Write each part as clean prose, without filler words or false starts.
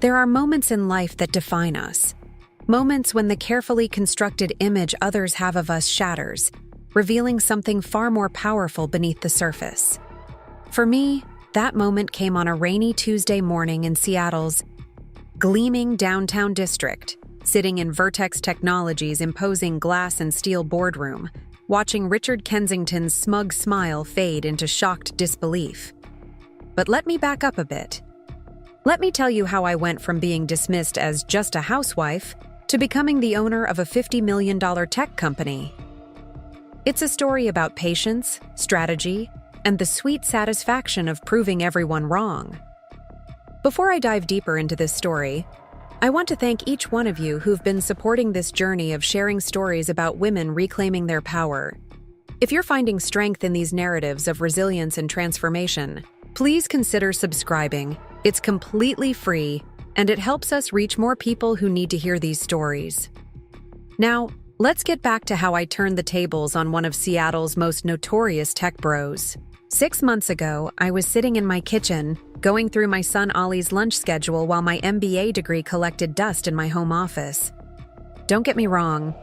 There are moments in life that define us. Moments when the carefully constructed image others have of us shatters, revealing something far more powerful beneath the surface. For me, that moment came on a rainy Tuesday morning in Seattle's gleaming downtown district, sitting in Vertex Technologies' imposing glass and steel boardroom, watching Richard Kensington's smug smile fade into shocked disbelief. But let me back up a bit. Let me tell you how I went from being dismissed as just a housewife to becoming the owner of a $50 million tech company. It's a story about patience, strategy, and the sweet satisfaction of proving everyone wrong. Before I dive deeper into this story, I want to thank each one of you who've been supporting this journey of sharing stories about women reclaiming their power. If you're finding strength in these narratives of resilience and transformation, please consider subscribing. It's completely free, and it helps us reach more people who need to hear these stories. Now, let's get back to how I turned the tables on one of Seattle's most notorious tech bros. 6 months ago, I was sitting in my kitchen, going through my son Ollie's lunch schedule while my MBA degree collected dust in my home office. Don't get me wrong,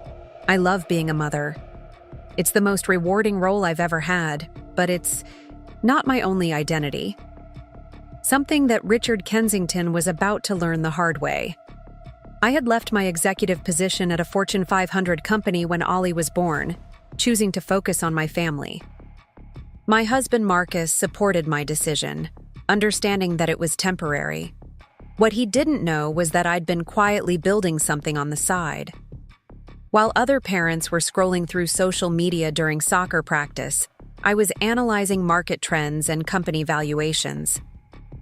I love being a mother. It's the most rewarding role I've ever had, but it's not my only identity. Something that Richard Kensington was about to learn the hard way. I had left my executive position at a Fortune 500 company when Ollie was born, choosing to focus on my family. My husband Marcus supported my decision, understanding that it was temporary. What he didn't know was that I'd been quietly building something on the side. While other parents were scrolling through social media during soccer practice, I was analyzing market trends and company valuations.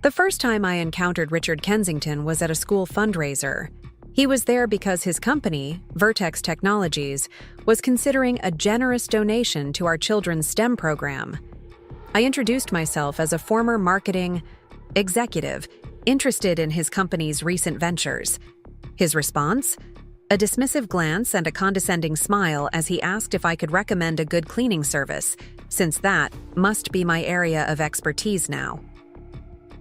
The first time I encountered Richard Kensington was at a school fundraiser. He was there because his company, Vertex Technologies, was considering a generous donation to our children's STEM program. I introduced myself as a former marketing executive interested in his company's recent ventures. His response? A dismissive glance and a condescending smile as he asked if I could recommend a good cleaning service, since that must be my area of expertise now.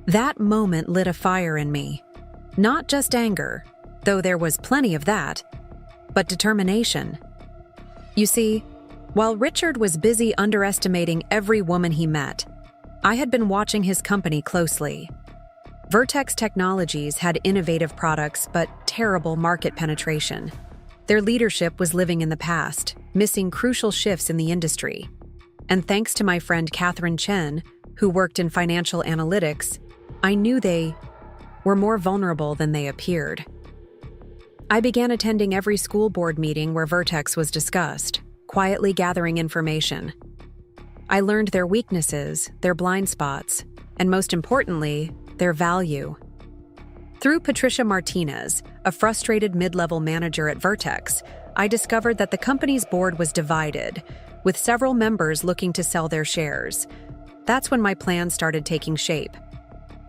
That moment lit a fire in me. Not just anger, though there was plenty of that, but determination. You see, while Richard was busy underestimating every woman he met, I had been watching his company closely. Vertex Technologies had innovative products but terrible market penetration. Their leadership was living in the past, missing crucial shifts in the industry. And thanks to my friend Catherine Chen, who worked in financial analytics, I knew they were more vulnerable than they appeared. I began attending every school board meeting where Vertex was discussed, quietly gathering information. I learned their weaknesses, their blind spots, and most importantly, their value. Through Patricia Martinez, a frustrated mid-level manager at Vertex, I discovered that the company's board was divided, with several members looking to sell their shares. That's when my plan started taking shape.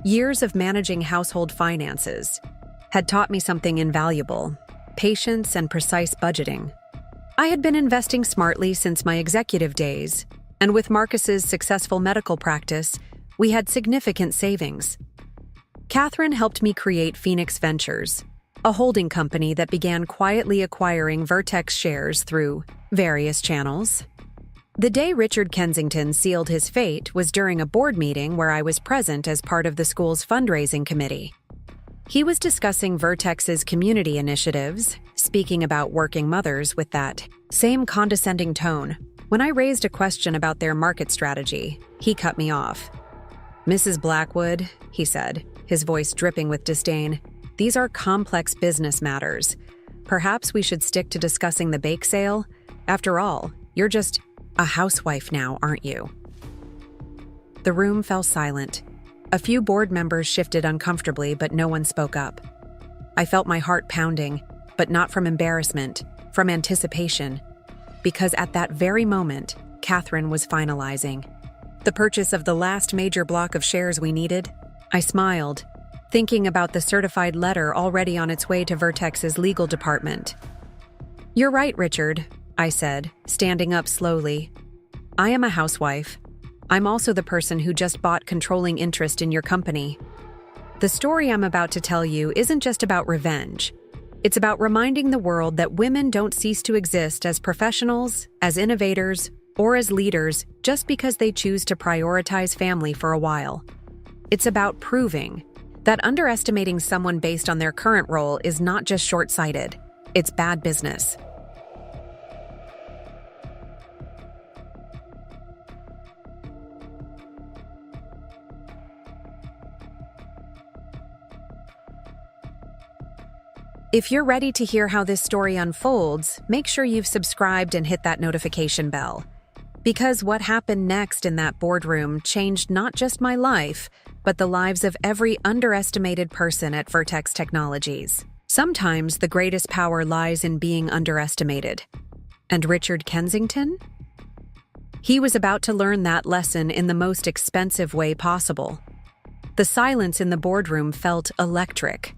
Years of managing household finances had taught me something invaluable: patience and precise budgeting. I had been investing smartly since my executive days, and with Marcus's successful medical practice, we had significant savings. Catherine helped me create Phoenix Ventures, a holding company that began quietly acquiring Vertex shares through various channels. The day Richard Kensington sealed his fate was during a board meeting where I was present as part of the school's fundraising committee. He was discussing Vertex's community initiatives, speaking about working mothers with that same condescending tone. When I raised a question about their market strategy, he cut me off. "Mrs. Blackwood," he said, his voice dripping with disdain, "these are complex business matters. Perhaps we should stick to discussing the bake sale. After all, you're just a housewife now, aren't you?" The room fell silent. A few board members shifted uncomfortably, but no one spoke up. I felt my heart pounding, but not from embarrassment, from anticipation. Because at that very moment, Catherine was finalizing the purchase of the last major block of shares we needed. I smiled, thinking about the certified letter already on its way to Vertex's legal department. "You're right, Richard," I said, standing up slowly. "I am a housewife. I'm also the person who just bought controlling interest in your company." The story I'm about to tell you isn't just about revenge. It's about reminding the world that women don't cease to exist as professionals, as innovators, or as leaders just because they choose to prioritize family for a while. It's about proving that underestimating someone based on their current role is not just short-sighted, it's bad business. If you're ready to hear how this story unfolds, make sure you've subscribed and hit that notification bell. Because what happened next in that boardroom changed not just my life, but the lives of every underestimated person at Vertex Technologies. Sometimes the greatest power lies in being underestimated. And Richard Kensington? He was about to learn that lesson in the most expensive way possible. The silence in the boardroom felt electric.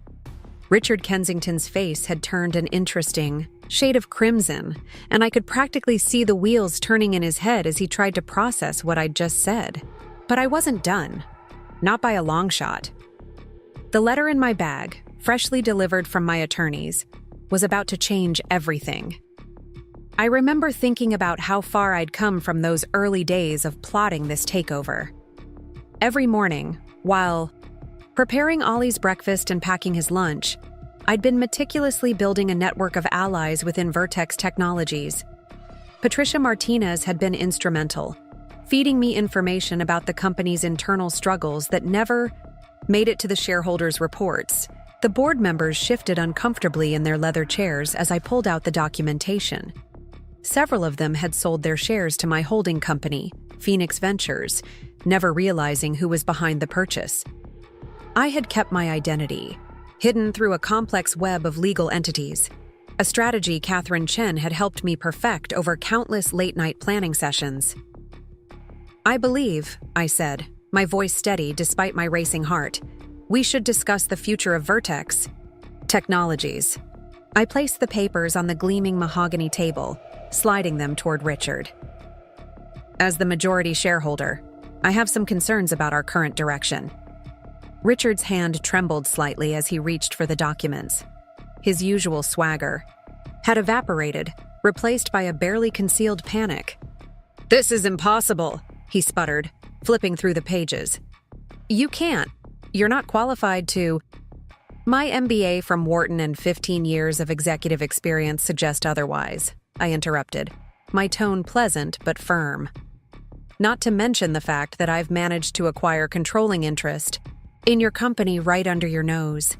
Richard Kensington's face had turned an interesting shade of crimson, and I could practically see the wheels turning in his head as he tried to process what I'd just said. But I wasn't done. Not by a long shot. The letter in my bag, freshly delivered from my attorneys, was about to change everything. I remember thinking about how far I'd come from those early days of plotting this takeover. Every morning, while preparing Ollie's breakfast and packing his lunch, I'd been meticulously building a network of allies within Vertex Technologies. Patricia Martinez had been instrumental, feeding me information about the company's internal struggles that never made it to the shareholders' reports. The board members shifted uncomfortably in their leather chairs as I pulled out the documentation. Several of them had sold their shares to my holding company, Phoenix Ventures, never realizing who was behind the purchase. I had kept my identity, hidden through a complex web of legal entities, a strategy Catherine Chen had helped me perfect over countless late-night planning sessions. "I believe," I said, my voice steady despite my racing heart, "we should discuss the future of Vertex Technologies." I placed the papers on the gleaming mahogany table, sliding them toward Richard. "As the majority shareholder, I have some concerns about our current direction." Richard's hand trembled slightly as he reached for the documents. His usual swagger had evaporated, replaced by a barely concealed panic. "This is impossible," he sputtered, flipping through the pages. "You can't. You're not qualified to—" "My MBA from Wharton and 15 years of executive experience suggest otherwise," I interrupted, my tone pleasant but firm. "Not to mention the fact that I've managed to acquire controlling interest in your company right under your nose.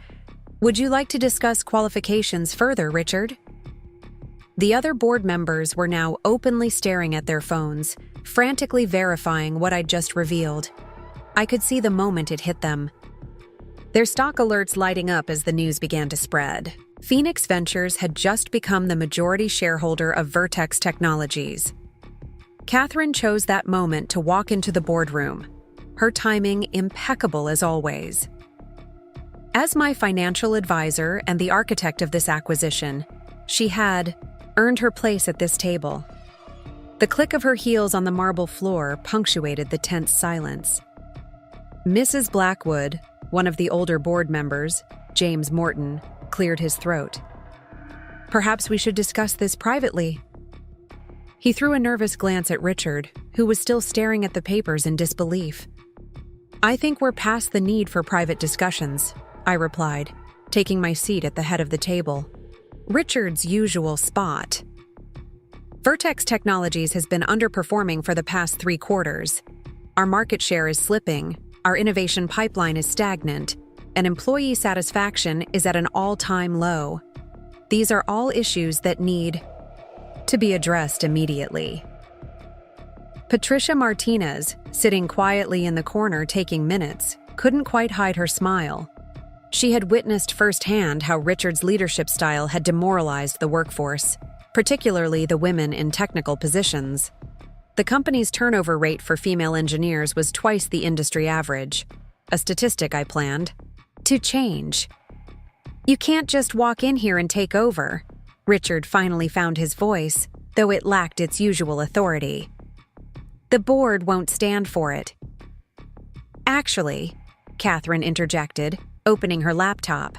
Would you like to discuss qualifications further, Richard?" The other board members were now openly staring at their phones, frantically verifying what I'd just revealed. I could see the moment it hit them. Their stock alerts lighting up as the news began to spread. Phoenix Ventures had just become the majority shareholder of Vertex Technologies. Catherine chose that moment to walk into the boardroom, her timing impeccable as always. As my financial advisor and the architect of this acquisition, she had earned her place at this table. The click of her heels on the marble floor punctuated the tense silence. Mrs. Blackwood, one of the older board members, James Morton, cleared his throat. "Perhaps we should discuss this privately." He threw a nervous glance at Richard, who was still staring at the papers in disbelief. "I think we're past the need for private discussions," I replied, taking my seat at the head of the table. Richard's usual spot. Vertex Technologies has been underperforming for the past 3 quarters. Our market share is slipping, our innovation pipeline is stagnant, and employee satisfaction is at an all-time low. These are all issues that need to be addressed immediately. Patricia Martinez, sitting quietly in the corner taking minutes, couldn't quite hide her smile. She had witnessed firsthand how Richard's leadership style had demoralized the workforce, particularly the women in technical positions. The company's turnover rate for female engineers was twice the industry average, a statistic I planned to change. "You can't just walk in here and take over." Richard finally found his voice, though it lacked its usual authority. "The board won't stand for it." "Actually," Catherine interjected, opening her laptop.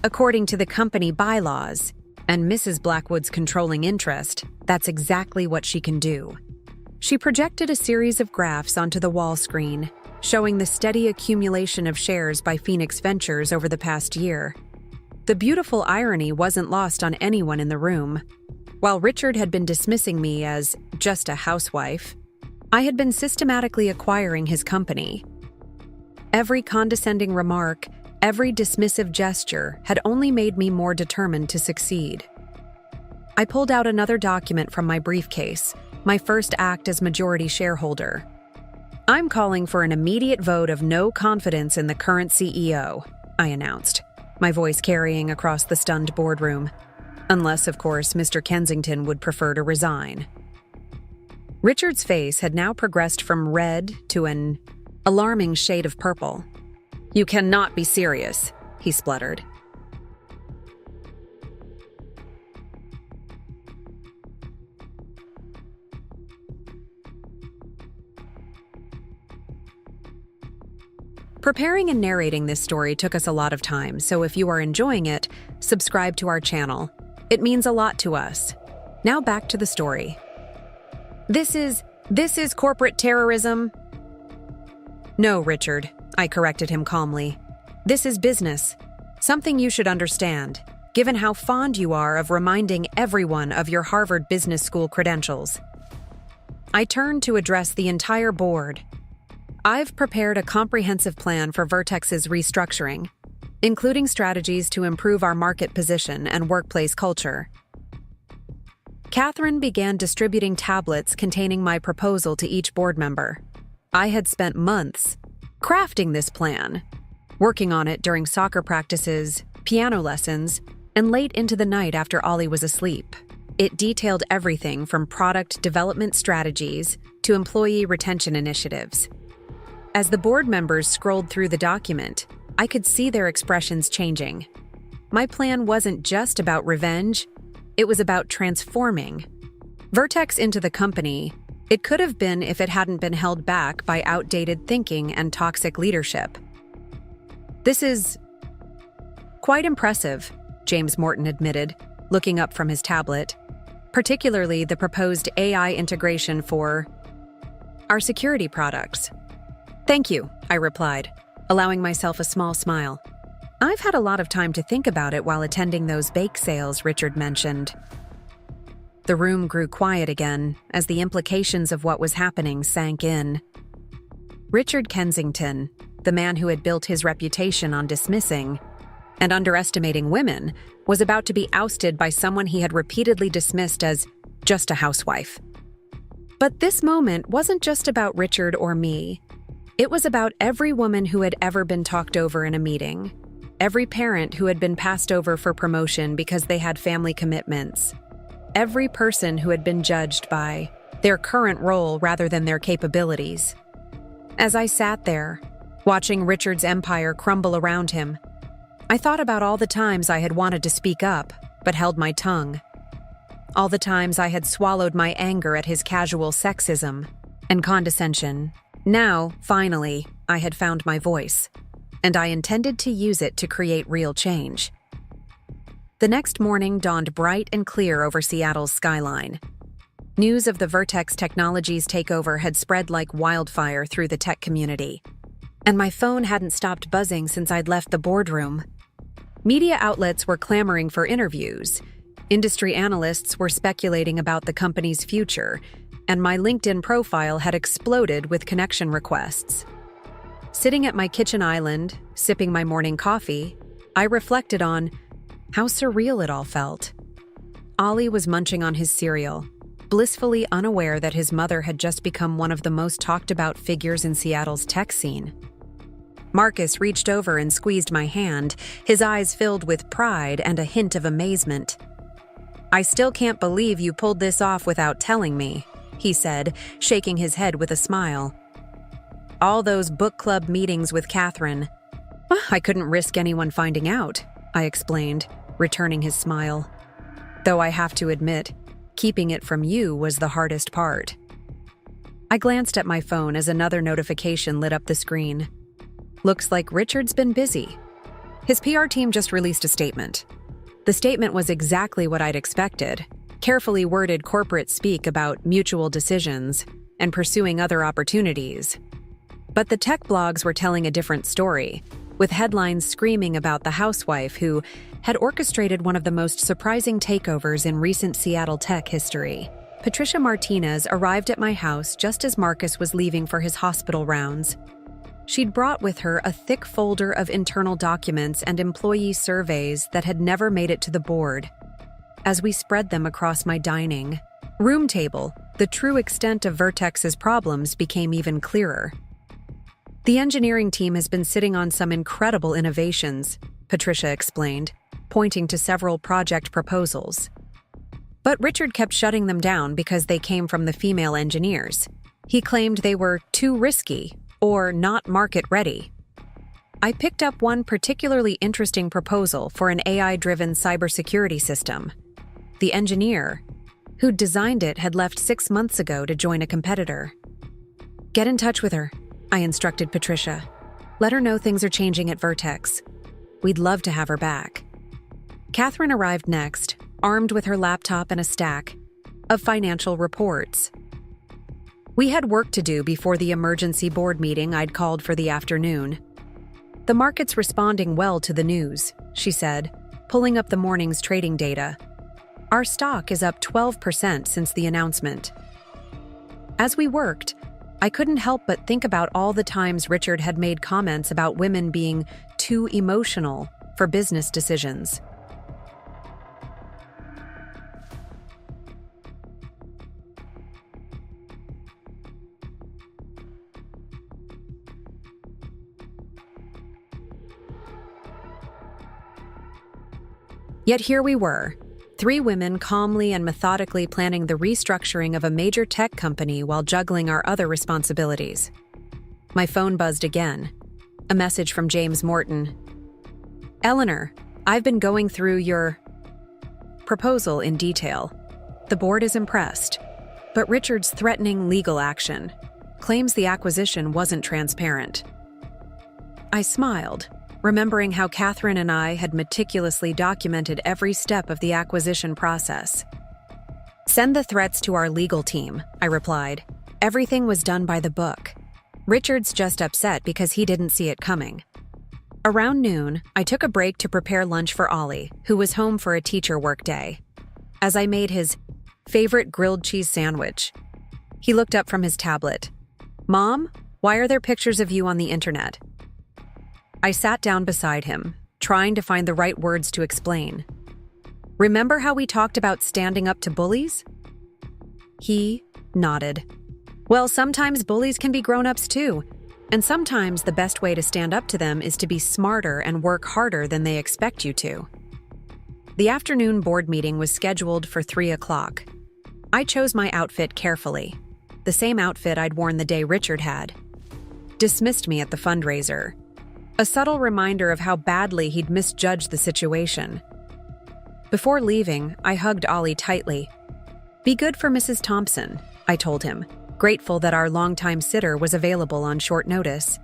According to the company bylaws and Mrs. Blackwood's controlling interest, that's exactly what she can do. She projected a series of graphs onto the wall screen, showing the steady accumulation of shares by Phoenix Ventures over the past year. The beautiful irony wasn't lost on anyone in the room. While Richard had been dismissing me as just a housewife, I had been systematically acquiring his company. Every condescending remark, every dismissive gesture had only made me more determined to succeed. I pulled out another document from my briefcase, my first act as majority shareholder. "I'm calling for an immediate vote of no confidence in the current CEO," I announced, my voice carrying across the stunned boardroom. Unless, of course, Mr. Kensington would prefer to resign. Richard's face had now progressed from red to an alarming shade of purple. "You cannot be serious," he spluttered. Preparing and narrating this story took us a lot of time, so if you are enjoying it, subscribe to our channel. It means a lot to us. Now back to the story. This is corporate terrorism." "No, Richard," I corrected him calmly. "This is business. Something you should understand, given how fond you are of reminding everyone of your Harvard Business School credentials." I turned to address the entire board. "I've prepared a comprehensive plan for Vertex's restructuring, including strategies to improve our market position and workplace culture." Catherine began distributing tablets containing my proposal to each board member. I had spent months crafting this plan, working on it during soccer practices, piano lessons, and late into the night after Ollie was asleep. It detailed everything from product development strategies to employee retention initiatives. As the board members scrolled through the document, I could see their expressions changing. My plan wasn't just about revenge, it was about transforming Vertex into the company it could have been if it hadn't been held back by outdated thinking and toxic leadership. "This is quite impressive," James Morton admitted, looking up from his tablet, "particularly the proposed AI integration for our security products." "Thank you," I replied, allowing myself a small smile. "I've had a lot of time to think about it while attending those bake sales Richard mentioned." The room grew quiet again as the implications of what was happening sank in. Richard Kensington, the man who had built his reputation on dismissing and underestimating women, was about to be ousted by someone he had repeatedly dismissed as just a housewife. But this moment wasn't just about Richard or me. It was about every woman who had ever been talked over in a meeting, every parent who had been passed over for promotion because they had family commitments, every person who had been judged by their current role rather than their capabilities. As I sat there, watching Richard's empire crumble around him, I thought about all the times I had wanted to speak up, but held my tongue. All the times I had swallowed my anger at his casual sexism and condescension. Now, finally, I had found my voice, and I intended to use it to create real change. The next morning dawned bright and clear over Seattle's skyline. News of the Vertex Technologies takeover had spread like wildfire through the tech community, and my phone hadn't stopped buzzing since I'd left the boardroom. Media outlets were clamoring for interviews. Industry analysts were speculating about the company's future, and my LinkedIn profile had exploded with connection requests. Sitting at my kitchen island, sipping my morning coffee, I reflected on how surreal it all felt. Ollie was munching on his cereal, blissfully unaware that his mother had just become one of the most talked about figures in Seattle's tech scene. Marcus reached over and squeezed my hand, his eyes filled with pride and a hint of amazement. "I still can't believe you pulled this off without telling me," he said, shaking his head with a smile. "All those book club meetings with Catherine. I couldn't risk anyone finding out," I explained, returning his smile. "Though I have to admit, keeping it from you was the hardest part." I glanced at my phone as another notification lit up the screen. Looks like Richard's been busy. His PR team just released a statement. The statement was exactly what I'd expected, carefully worded corporate speak about mutual decisions and pursuing other opportunities. But the tech blogs were telling a different story, with headlines screaming about the housewife who had orchestrated one of the most surprising takeovers in recent Seattle tech history. Patricia Martinez arrived at my house just as Marcus was leaving for his hospital rounds. She'd brought with her a thick folder of internal documents and employee surveys that had never made it to the board. As we spread them across my dining room table, the true extent of Vertex's problems became even clearer. The engineering team has been sitting on some incredible innovations, Patricia explained, pointing to several project proposals. But Richard kept shutting them down because they came from the female engineers. He claimed they were too risky or not market-ready. I picked up one particularly interesting proposal for an AI-driven cybersecurity system. The engineer who'd designed it had left 6 months ago to join a competitor. "Get in touch with her," I instructed Patricia. "Let her know things are changing at Vertex. We'd love to have her back." Catherine arrived next, armed with her laptop and a stack of financial reports. We had work to do before the emergency board meeting I'd called for the afternoon. "The market's responding well to the news," she said, pulling up the morning's trading data. "Our stock is up 12% since the announcement." As we worked, I couldn't help but think about all the times Richard had made comments about women being too emotional for business decisions. Yet here we were, 3 women calmly and methodically planning the restructuring of a major tech company while juggling our other responsibilities. My phone buzzed again. A message from James Morton. "Eleanor, I've been going through your proposal in detail. The board is impressed, but Richard's threatening legal action claims the acquisition wasn't transparent." I smiled, remembering how Catherine and I had meticulously documented every step of the acquisition process. "Send the threats to our legal team," I replied. "Everything was done by the book. Richard's just upset because he didn't see it coming." Around noon, I took a break to prepare lunch for Ollie, who was home for a teacher workday. As I made his favorite grilled cheese sandwich, he looked up from his tablet. "Mom, why are there pictures of you on the internet?" I sat down beside him, trying to find the right words to explain. "Remember how we talked about standing up to bullies?" He nodded. "Well, sometimes bullies can be grown-ups too, and sometimes the best way to stand up to them is to be smarter and work harder than they expect you to." The afternoon board meeting was scheduled for 3 o'clock. I chose my outfit carefully, the same outfit I'd worn the day Richard had dismissed me at the fundraiser. A subtle reminder of how badly he'd misjudged the situation. Before leaving, I hugged Ollie tightly. "Be good for Mrs. Thompson," I told him, grateful that our longtime sitter was available on short notice.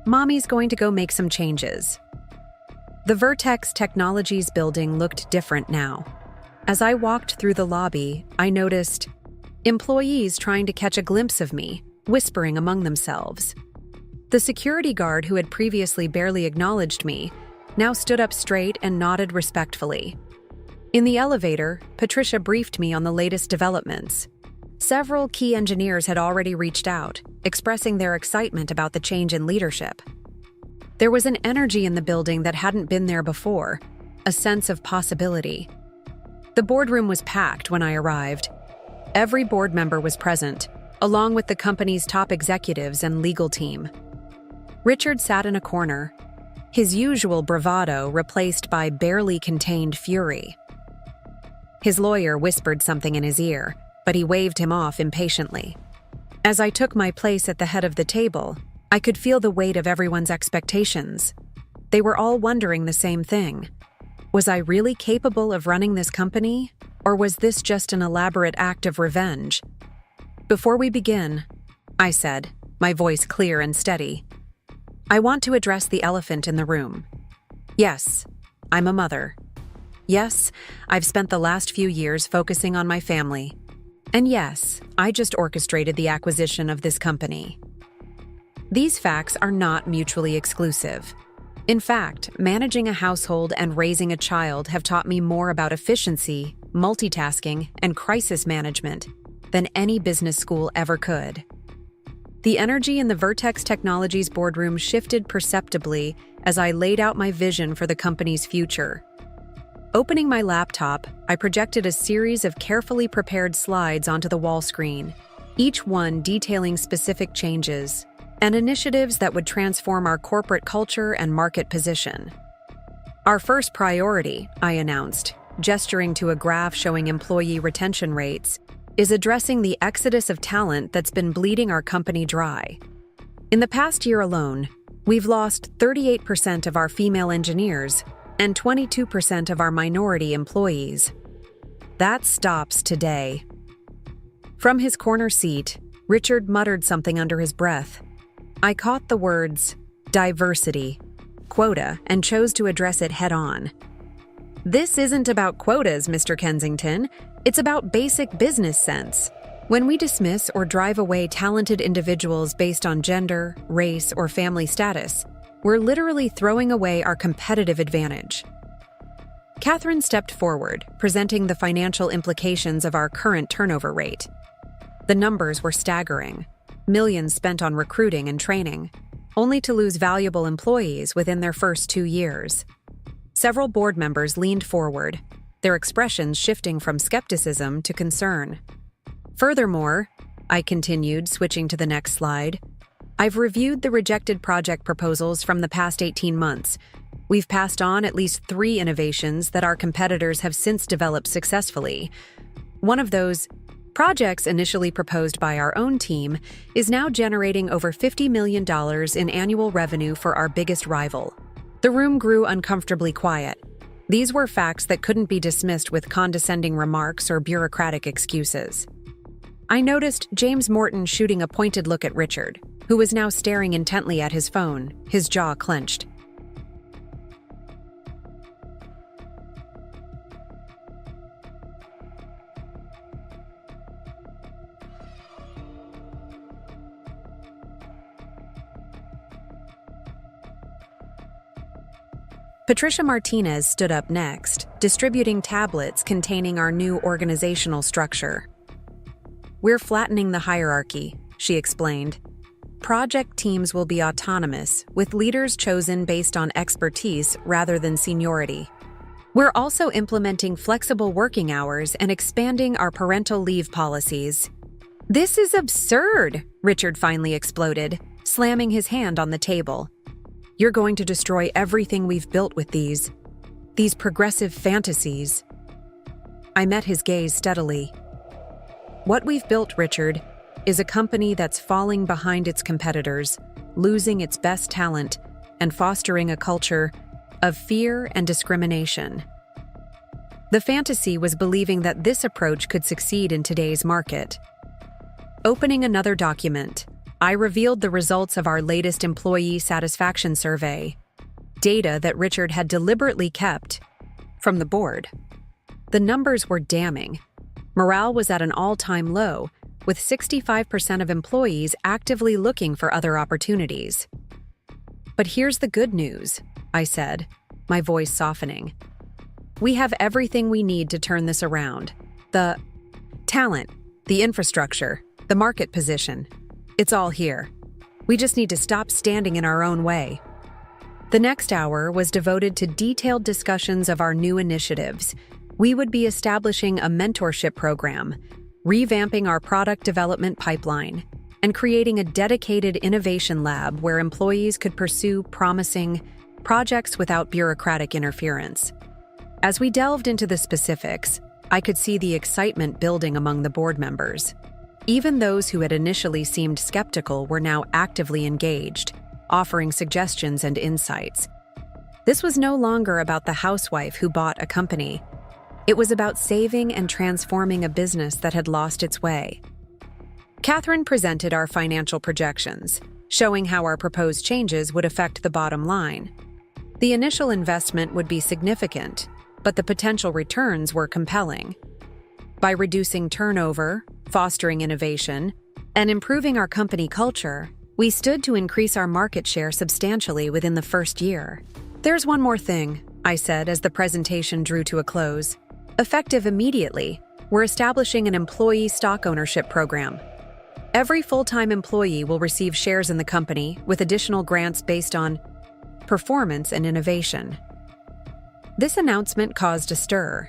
"Mommy's going to go make some changes." The Vertex Technologies building looked different now. As I walked through the lobby, I noticed employees trying to catch a glimpse of me, whispering among themselves. The security guard who had previously barely acknowledged me now stood up straight and nodded respectfully. In the elevator, Patricia briefed me on the latest developments. Several key engineers had already reached out, expressing their excitement about the change in leadership. There was an energy in the building that hadn't been there before, a sense of possibility. The boardroom was packed when I arrived. Every board member was present, along with the company's top executives and legal team. Richard sat in a corner, his usual bravado replaced by barely contained fury. His lawyer whispered something in his ear, but he waved him off impatiently. As I took my place at the head of the table, I could feel the weight of everyone's expectations. They were all wondering the same thing. Was I really capable of running this company, or was this just an elaborate act of revenge? "Before we begin," I said, my voice clear and steady, "I want to address the elephant in the room. Yes, I'm a mother. Yes, I've spent the last few years focusing on my family. And yes, I just orchestrated the acquisition of this company. These facts are not mutually exclusive. In fact, managing a household and raising a child have taught me more about efficiency, multitasking, and crisis management than any business school ever could. The energy in the Vertex Technologies boardroom shifted perceptibly as I laid out my vision for the company's future. Opening my laptop, I projected a series of carefully prepared slides onto the wall screen, each one detailing specific changes and initiatives that would transform our corporate culture and market position. Our first priority, I announced, gesturing to a graph showing employee retention rates, is addressing the exodus of talent that's been bleeding our company dry. In the past year alone, we've lost 38% of our female engineers and 22% of our minority employees. That stops today. From his corner seat, Richard muttered something under his breath. I caught the words, diversity, quota, and chose to address it head-on. This isn't about quotas, Mr. Kensington. It's about basic business sense. When we dismiss or drive away talented individuals based on gender, race, or family status, we're literally throwing away our competitive advantage. Catherine stepped forward, presenting the financial implications of our current turnover rate. The numbers were staggering. Millions spent on recruiting and training, only to lose valuable employees within their first 2 years. Several board members leaned forward, their expressions shifting from skepticism to concern. Furthermore, I continued, switching to the next slide, I've reviewed the rejected project proposals from the past 18 months. We've passed on at least 3 innovations that our competitors have since developed successfully. One of those projects initially proposed by our own team is now generating over $50 million in annual revenue for our biggest rival. The room grew uncomfortably quiet. These were facts that couldn't be dismissed with condescending remarks or bureaucratic excuses. I noticed James Morton shooting a pointed look at Richard, who was now staring intently at his phone, his jaw clenched. Patricia Martinez stood up next, distributing tablets containing our new organizational structure. We're flattening the hierarchy, she explained. Project teams will be autonomous, with leaders chosen based on expertise rather than seniority. We're also implementing flexible working hours and expanding our parental leave policies. This is absurd, Richard finally exploded, slamming his hand on the table. You're going to destroy everything we've built with these progressive fantasies. I met his gaze steadily. What we've built, Richard, is a company that's falling behind its competitors, losing its best talent, and fostering a culture of fear and discrimination. The fantasy was believing that this approach could succeed in today's market. Opening another document, I revealed the results of our latest employee satisfaction survey, data that Richard had deliberately kept from the board. The numbers were damning. Morale was at an all-time low, with 65% of employees actively looking for other opportunities. But here's the good news, I said, my voice softening. We have everything we need to turn this around. The talent, the infrastructure, the market position. It's all here. We just need to stop standing in our own way. The next hour was devoted to detailed discussions of our new initiatives. We would be establishing a mentorship program, revamping our product development pipeline, and creating a dedicated innovation lab where employees could pursue promising projects without bureaucratic interference. As we delved into the specifics, I could see the excitement building among the board members. Even those who had initially seemed skeptical were now actively engaged, offering suggestions and insights. This was no longer about the housewife who bought a company. It was about saving and transforming a business that had lost its way. Catherine presented our financial projections, showing how our proposed changes would affect the bottom line. The initial investment would be significant, but the potential returns were compelling. By reducing turnover, fostering innovation, and improving our company culture, we stood to increase our market share substantially within the first year. "There's one more thing," I said as the presentation drew to a close. "Effective immediately, we're establishing an employee stock ownership program. Every full-time employee will receive shares in the company with additional grants based on performance and innovation." This announcement caused a stir.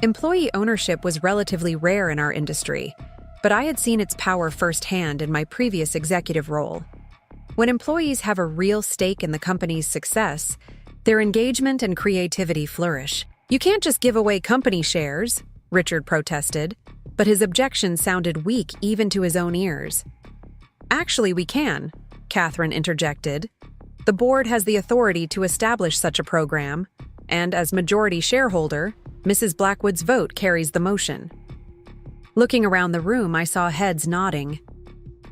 Employee ownership was relatively rare in our industry, but I had seen its power firsthand in my previous executive role. When employees have a real stake in the company's success, their engagement and creativity flourish. "You can't just give away company shares," Richard protested, but his objection sounded weak even to his own ears. "Actually, we can," Catherine interjected. "The board has the authority to establish such a program, and as majority shareholder, Mrs. Blackwood's vote carries the motion." Looking around the room, I saw heads nodding.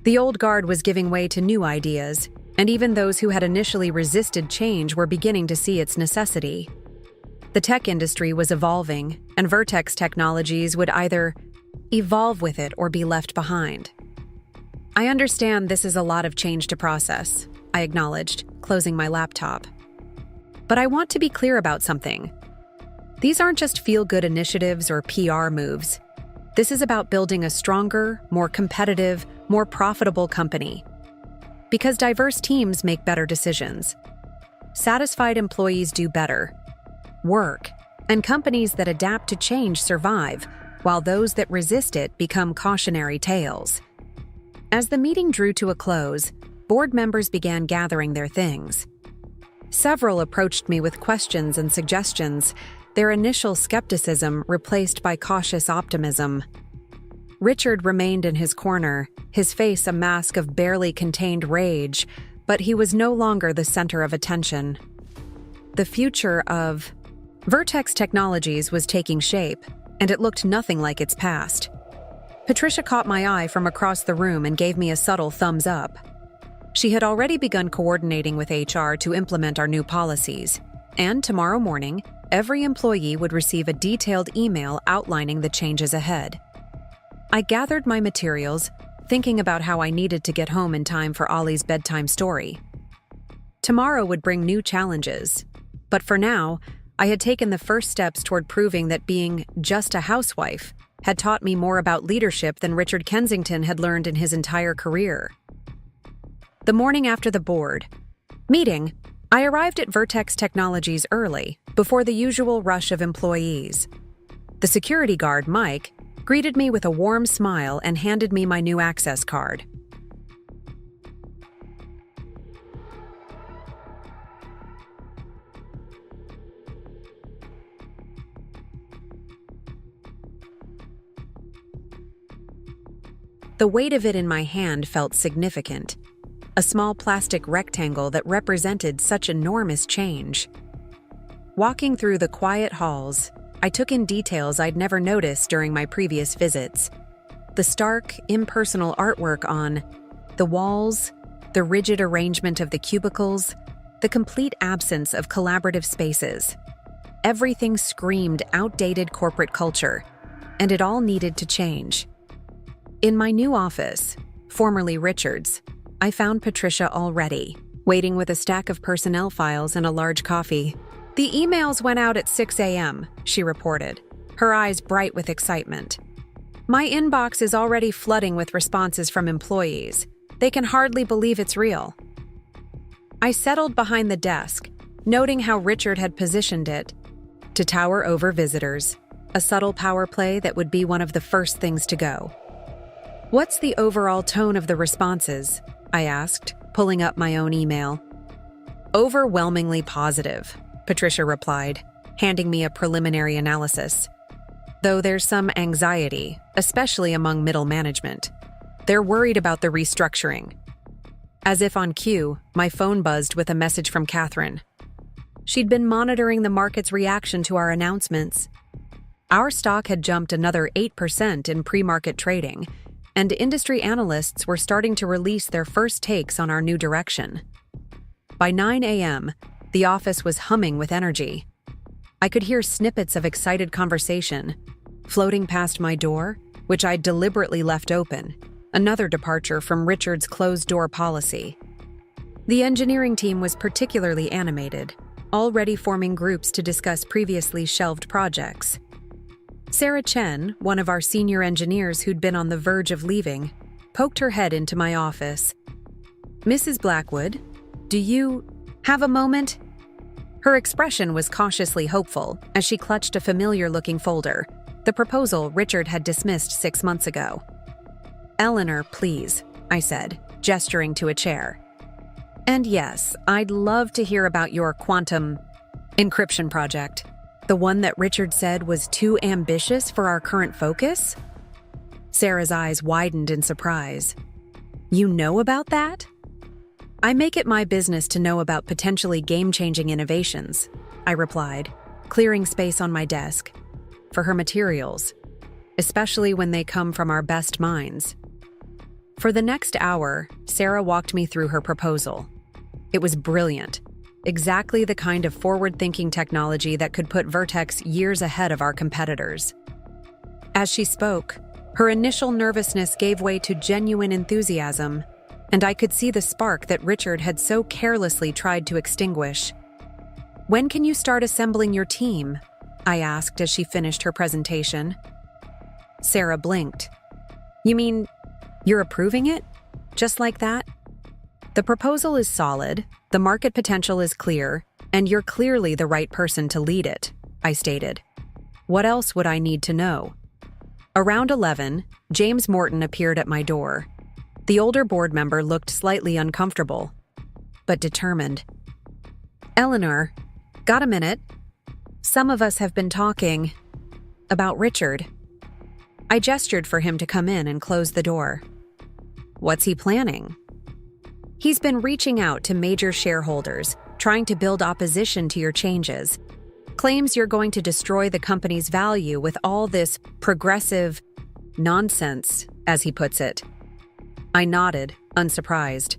The old guard was giving way to new ideas, and even those who had initially resisted change were beginning to see its necessity. The tech industry was evolving, and Vertex Technologies would either evolve with it or be left behind. "I understand this is a lot of change to process," I acknowledged, closing my laptop. "But I want to be clear about something. These aren't just feel-good initiatives or PR moves. This is about building a stronger, more competitive, more profitable company. Because diverse teams make better decisions. Satisfied employees do better work, and companies that adapt to change survive, while those that resist it become cautionary tales." As the meeting drew to a close, board members began gathering their things. Several approached me with questions and suggestions, their initial skepticism replaced by cautious optimism. Richard remained in his corner, his face a mask of barely contained rage, but he was no longer the center of attention. The future of Vertex Technologies was taking shape, and it looked nothing like its past. Patricia caught my eye from across the room and gave me a subtle thumbs up. She had already begun coordinating with HR to implement our new policies, and tomorrow morning, every employee would receive a detailed email outlining the changes ahead. I gathered my materials, thinking about how I needed to get home in time for Ollie's bedtime story. Tomorrow would bring new challenges, but for now, I had taken the first steps toward proving that being just a housewife had taught me more about leadership than Richard Kensington had learned in his entire career. The morning after the board meeting, I arrived at Vertex Technologies early, before the usual rush of employees. The security guard, Mike, greeted me with a warm smile and handed me my new access card. The weight of it in my hand felt significant, a small plastic rectangle that represented such enormous change. Walking through the quiet halls, I took in details I'd never noticed during my previous visits. The stark, impersonal artwork on the walls, the rigid arrangement of the cubicles, the complete absence of collaborative spaces. Everything screamed outdated corporate culture, and it all needed to change. In my new office, formerly Richard's, I found Patricia already, waiting with a stack of personnel files and a large coffee. "The emails went out at 6 a.m., she reported, her eyes bright with excitement. "My inbox is already flooding with responses from employees. They can hardly believe it's real." I settled behind the desk, noting how Richard had positioned it to tower over visitors, a subtle power play that would be one of the first things to go. "What's the overall tone of the responses?" I asked, pulling up my own email. "Overwhelmingly positive," Patricia replied, handing me a preliminary analysis. "Though there's some anxiety, especially among middle management. They're worried about the restructuring." As if on cue, my phone buzzed with a message from Catherine. She'd been monitoring the market's reaction to our announcements. Our stock had jumped another 8% in pre-market trading, and industry analysts were starting to release their first takes on our new direction. By 9 a.m., The office was humming with energy. I could hear snippets of excited conversation floating past my door, which I'd deliberately left open, another departure from Richard's closed-door policy. The engineering team was particularly animated, already forming groups to discuss previously shelved projects. Sarah Chen, one of our senior engineers who'd been on the verge of leaving, poked her head into my office. "Mrs. Blackwood, do you have a moment?" Her expression was cautiously hopeful as she clutched a familiar-looking folder, the proposal Richard had dismissed 6 months ago. "Eleanor, please," I said, gesturing to a chair. "And yes, I'd love to hear about your quantum encryption project. The one that Richard said was too ambitious for our current focus?" Sarah's eyes widened in surprise. "You know about that?" "I make it my business to know about potentially game-changing innovations," I replied, clearing space on my desk for her materials, especially when they come from our best minds. For the next hour, Sarah walked me through her proposal. It was brilliant, exactly the kind of forward-thinking technology that could put Vertex years ahead of our competitors. As she spoke, her initial nervousness gave way to genuine enthusiasm, and I could see the spark that Richard had so carelessly tried to extinguish. "When can you start assembling your team?" I asked as she finished her presentation. Sarah blinked. "You mean you're approving it? Just like that?" "The proposal is solid, the market potential is clear, and you're clearly the right person to lead it," I stated. What else would I need to know? Around 11, James Morton appeared at my door. The older board member looked slightly uncomfortable, but determined. "Eleanor, got a minute? Some of us have been talking about Richard." I gestured for him to come in and close the door. "What's he planning?" "He's been reaching out to major shareholders, trying to build opposition to your changes. Claims you're going to destroy the company's value with all this progressive nonsense, as he puts it." I nodded, unsurprised.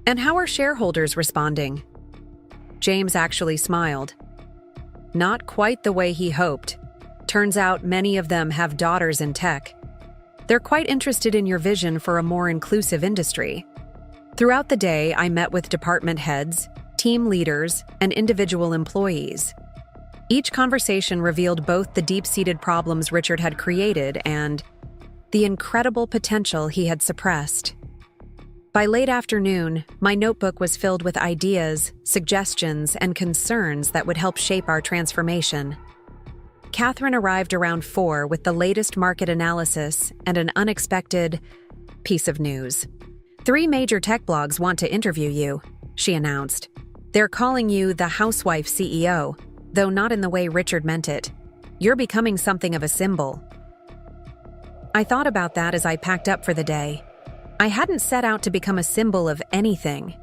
"And how are shareholders responding?" James actually smiled. "Not quite the way he hoped. Turns out many of them have daughters in tech. They're quite interested in your vision for a more inclusive industry." Throughout the day, I met with department heads, team leaders, and individual employees. Each conversation revealed both the deep-seated problems Richard had created and the incredible potential he had suppressed. By late afternoon, my notebook was filled with ideas, suggestions, and concerns that would help shape our transformation. Catherine arrived around 4 with the latest market analysis and an unexpected piece of news. 3 major tech blogs want to interview you, she announced. They're calling you the Housewife CEO, though not in the way Richard meant it. You're becoming something of a symbol. I thought about that as I packed up for the day. I hadn't set out to become a symbol of anything.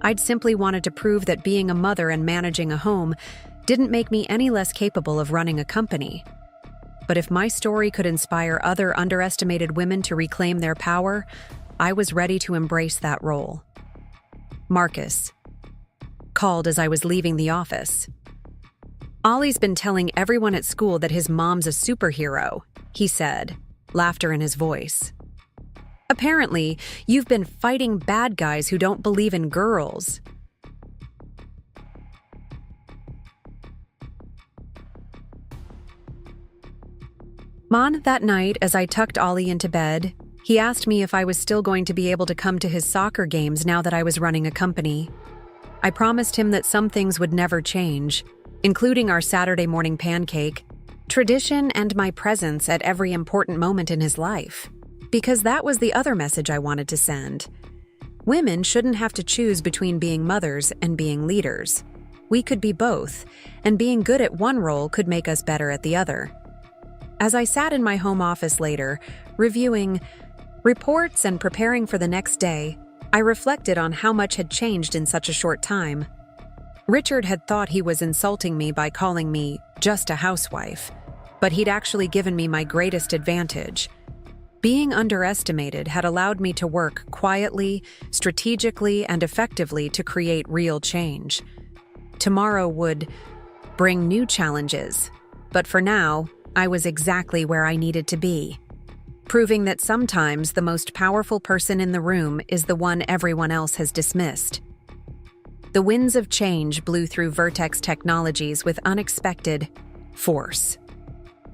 I'd simply wanted to prove that being a mother and managing a home didn't make me any less capable of running a company. But if my story could inspire other underestimated women to reclaim their power, I was ready to embrace that role. Marcus called as I was leaving the office. "Ollie's been telling everyone at school that his mom's a superhero," he said, laughter in his voice. "Apparently, you've been fighting bad guys who don't believe in girls." That night, as I tucked Ollie into bed, he asked me if I was still going to be able to come to his soccer games now that I was running a company. I promised him that some things would never change, including our Saturday morning pancake, tradition, and my presence at every important moment in his life. Because that was the other message I wanted to send. Women shouldn't have to choose between being mothers and being leaders. We could be both, and being good at one role could make us better at the other. As I sat in my home office later, reviewing reports and preparing for the next day, I reflected on how much had changed in such a short time. Richard had thought he was insulting me by calling me just a housewife, but he'd actually given me my greatest advantage. Being underestimated had allowed me to work quietly, strategically, and effectively to create real change. Tomorrow would bring new challenges, but for now, I was exactly where I needed to be, proving that sometimes the most powerful person in the room is the one everyone else has dismissed. The winds of change blew through Vertex Technologies with unexpected force.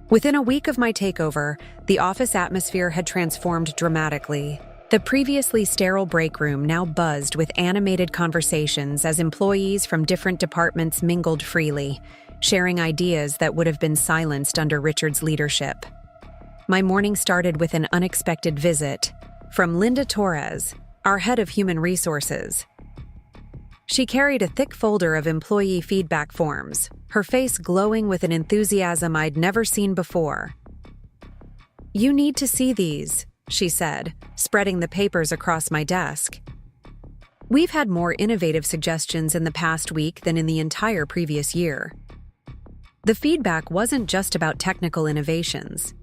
Within a week of my takeover, the office atmosphere had transformed dramatically. The previously sterile break room now buzzed with animated conversations as employees from different departments mingled freely, sharing ideas that would have been silenced under Richard's leadership. My morning started with an unexpected visit from Notorious, our head of human resources. She carried a thick folder of employee feedback forms, her face glowing with an enthusiasm I'd never seen before. "You need to see these," she said, spreading the papers across my desk. "We've had more innovative suggestions in the past week than in the entire previous year." The feedback wasn't just about technical innovations.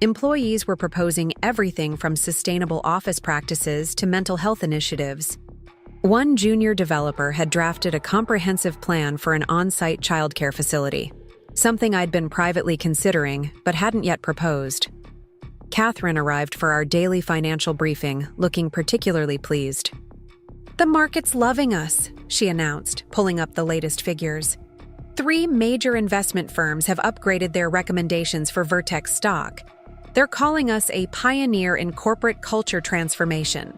Employees were proposing everything from sustainable office practices to mental health initiatives. One junior developer had drafted a comprehensive plan for an on-site childcare facility, something I'd been privately considering but hadn't yet proposed. Catherine arrived for our daily financial briefing, looking particularly pleased. "The market's loving us," she announced, pulling up the latest figures. 3 major investment firms have upgraded their recommendations for Vertex stock. They're calling us a pioneer in corporate culture transformation.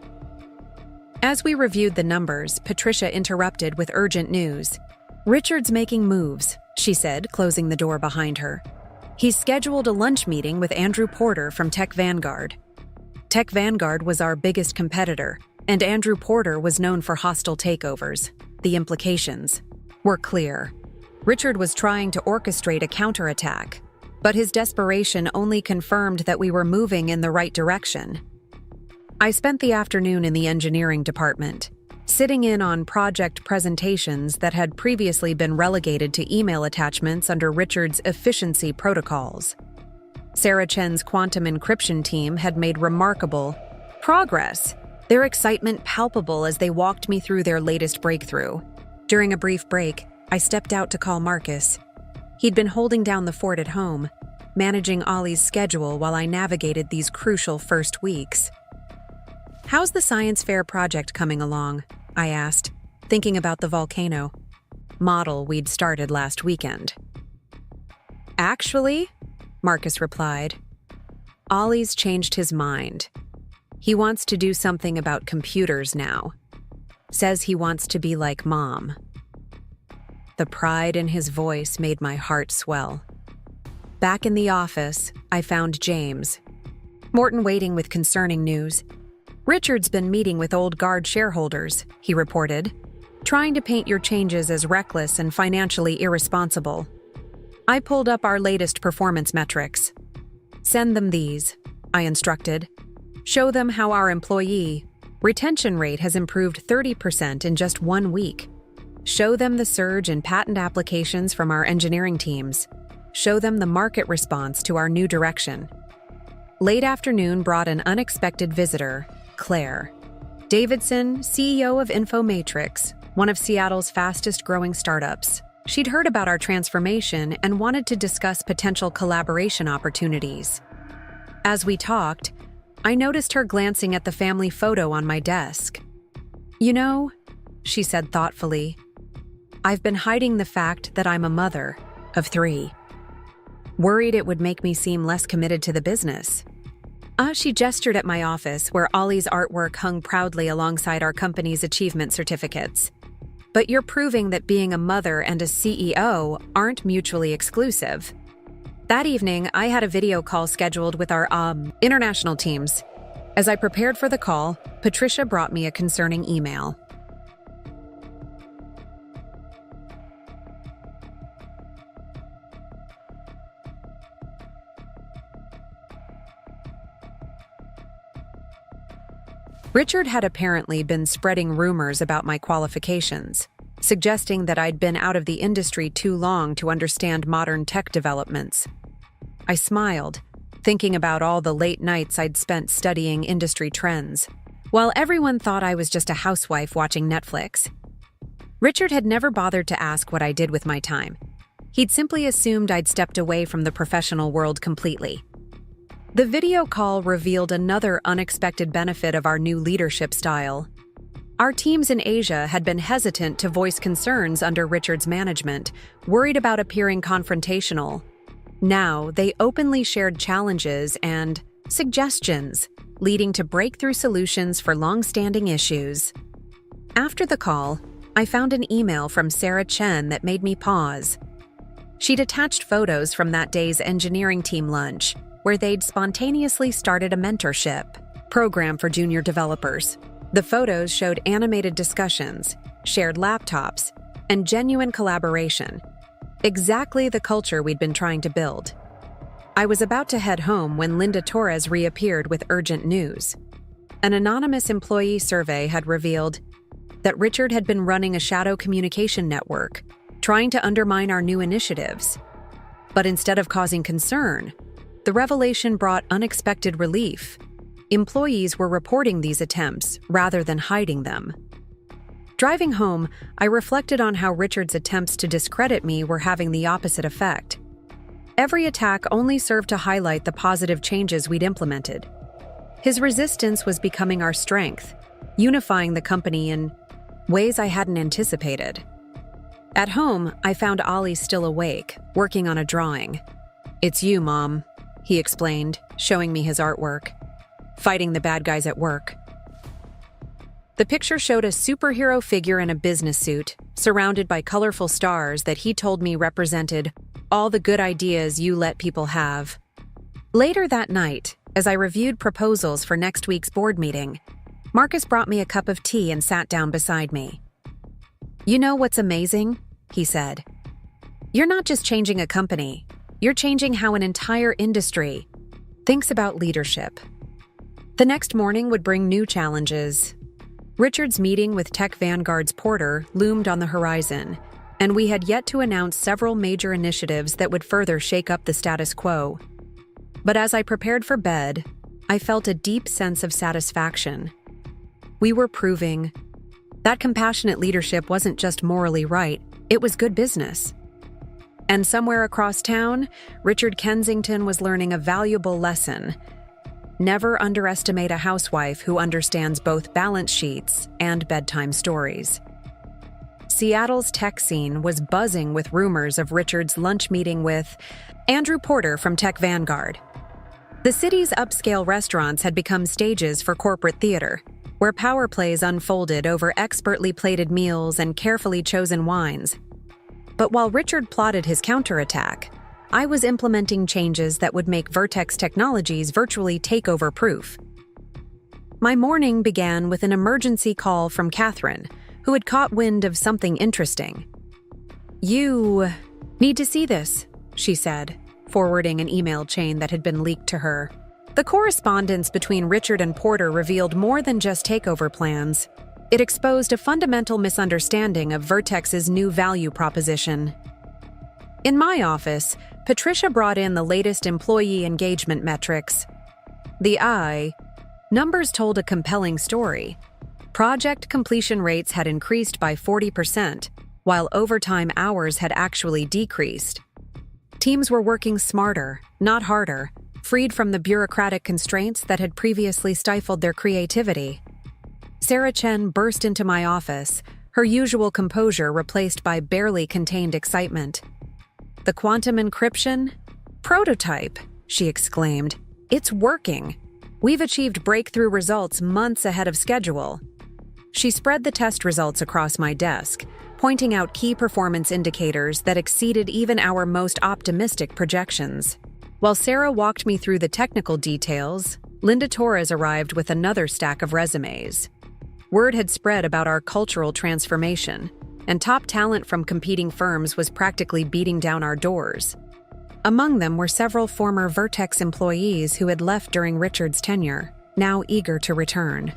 As we reviewed the numbers, Patricia interrupted with urgent news. "Richard's making moves," she said, closing the door behind her. "He's scheduled a lunch meeting with Andrew Porter from Tech Vanguard." Tech Vanguard was our biggest competitor, and Andrew Porter was known for hostile takeovers. The implications were clear. Richard was trying to orchestrate a counterattack, but his desperation only confirmed that we were moving in the right direction. I spent the afternoon in the engineering department, sitting in on project presentations that had previously been relegated to email attachments under Richard's efficiency protocols. Sarah Chen's quantum encryption team had made remarkable progress, their excitement palpable as they walked me through their latest breakthrough. During a brief break, I stepped out to call Marcus. He'd been holding down the fort at home, managing Ollie's schedule while I navigated these crucial first weeks. "How's the science fair project coming along?" I asked, thinking about the volcano model we'd started last weekend. "Actually," Marcus replied, "Ollie's changed his mind. He wants to do something about computers now. Says he wants to be like Mom." The pride in his voice made my heart swell. Back in the office, I found James. Morton waiting with concerning news. "Richard's been meeting with old guard shareholders," he reported, "trying to paint your changes as reckless and financially irresponsible." I pulled up our latest performance metrics. "Send them these," I instructed. "Show them how our employee retention rate has improved 30% in just 1 week. Show them the surge in patent applications from our engineering teams. Show them the market response to our new direction." Late afternoon brought an unexpected visitor, Claire Davidson, CEO of Infomatrix, one of Seattle's fastest-growing startups. She'd heard about our transformation and wanted to discuss potential collaboration opportunities. As we talked, I noticed her glancing at the family photo on my desk. "You know," she said thoughtfully, "I've been hiding the fact that I'm a mother of 3. Worried it would make me seem less committed to the business." She gestured at my office, where Ollie's artwork hung proudly alongside our company's achievement certificates. "But you're proving that being a mother and a CEO aren't mutually exclusive." That evening, I had a video call scheduled with our international teams. As I prepared for the call, Patricia brought me a concerning email. Richard had apparently been spreading rumors about my qualifications, suggesting that I'd been out of the industry too long to understand modern tech developments. I smiled, thinking about all the late nights I'd spent studying industry trends, while everyone thought I was just a housewife watching Netflix. Richard had never bothered to ask what I did with my time. He'd simply assumed I'd stepped away from the professional world completely. The video call revealed another unexpected benefit of our new leadership style. Our teams in Asia had been hesitant to voice concerns under Richard's management, worried about appearing confrontational. Now, they openly shared challenges and suggestions, leading to breakthrough solutions for long-standing issues. After the call, I found an email from Sarah Chen that made me pause. She'd attached photos from that day's engineering team lunch, where they'd spontaneously started a mentorship program for junior developers. The photos showed animated discussions, shared laptops, and genuine collaboration. Exactly the culture we'd been trying to build. I was about to head home when Linda Torres reappeared with urgent news. An anonymous employee survey had revealed that Richard had been running a shadow communication network, trying to undermine our new initiatives. But instead of causing concern, the revelation brought unexpected relief. Employees were reporting these attempts rather than hiding them. Driving home, I reflected on how Richard's attempts to discredit me were having the opposite effect. Every attack only served to highlight the positive changes we'd implemented. His resistance was becoming our strength, unifying the company in ways I hadn't anticipated. At home, I found Ollie still awake, working on a drawing. "It's you, Mom," he explained, showing me his artwork. "Fighting the bad guys at work." The picture showed a superhero figure in a business suit, surrounded by colorful stars that he told me represented all the good ideas you let people have. Later that night, as I reviewed proposals for next week's board meeting, Marcus brought me a cup of tea and sat down beside me. "You know what's amazing?" he said. "You're not just changing a company, you're changing how an entire industry thinks about leadership." The next morning would bring new challenges. Richard's meeting with Tech Vanguard's Porter loomed on the horizon, and we had yet to announce several major initiatives that would further shake up the status quo. But as I prepared for bed, I felt a deep sense of satisfaction. We were proving that compassionate leadership wasn't just morally right, it was good business. And somewhere across town, Richard Kensington was learning a valuable lesson. Never underestimate a housewife who understands both balance sheets and bedtime stories. Seattle's tech scene was buzzing with rumors of Richard's lunch meeting with Andrew Porter from Tech Vanguard. The city's upscale restaurants had become stages for corporate theater, where power plays unfolded over expertly plated meals and carefully chosen wines. But while Richard plotted his counterattack, I was implementing changes that would make Vertex Technologies virtually takeover-proof. My morning began with an emergency call from Catherine, who had caught wind of something interesting. "You need to see this," she said, forwarding an email chain that had been leaked to her. The correspondence between Richard and Porter revealed more than just takeover plans. It exposed a fundamental misunderstanding of Vertex's new value proposition. In my office, Patricia brought in the latest employee engagement metrics. The numbers told a compelling story. Project completion rates had increased by 40%, while overtime hours had actually decreased. Teams were working smarter, not harder, freed from the bureaucratic constraints that had previously stifled their creativity. Sarah Chen burst into my office, her usual composure replaced by barely contained excitement. "The quantum encryption prototype," she exclaimed. "It's working. We've achieved breakthrough results months ahead of schedule." She spread the test results across my desk, pointing out key performance indicators that exceeded even our most optimistic projections. While Sarah walked me through the technical details, Linda Torres arrived with another stack of resumes. Word had spread about our cultural transformation, and top talent from competing firms was practically beating down our doors. Among them were several former Vertex employees who had left during Richard's tenure, now eager to return.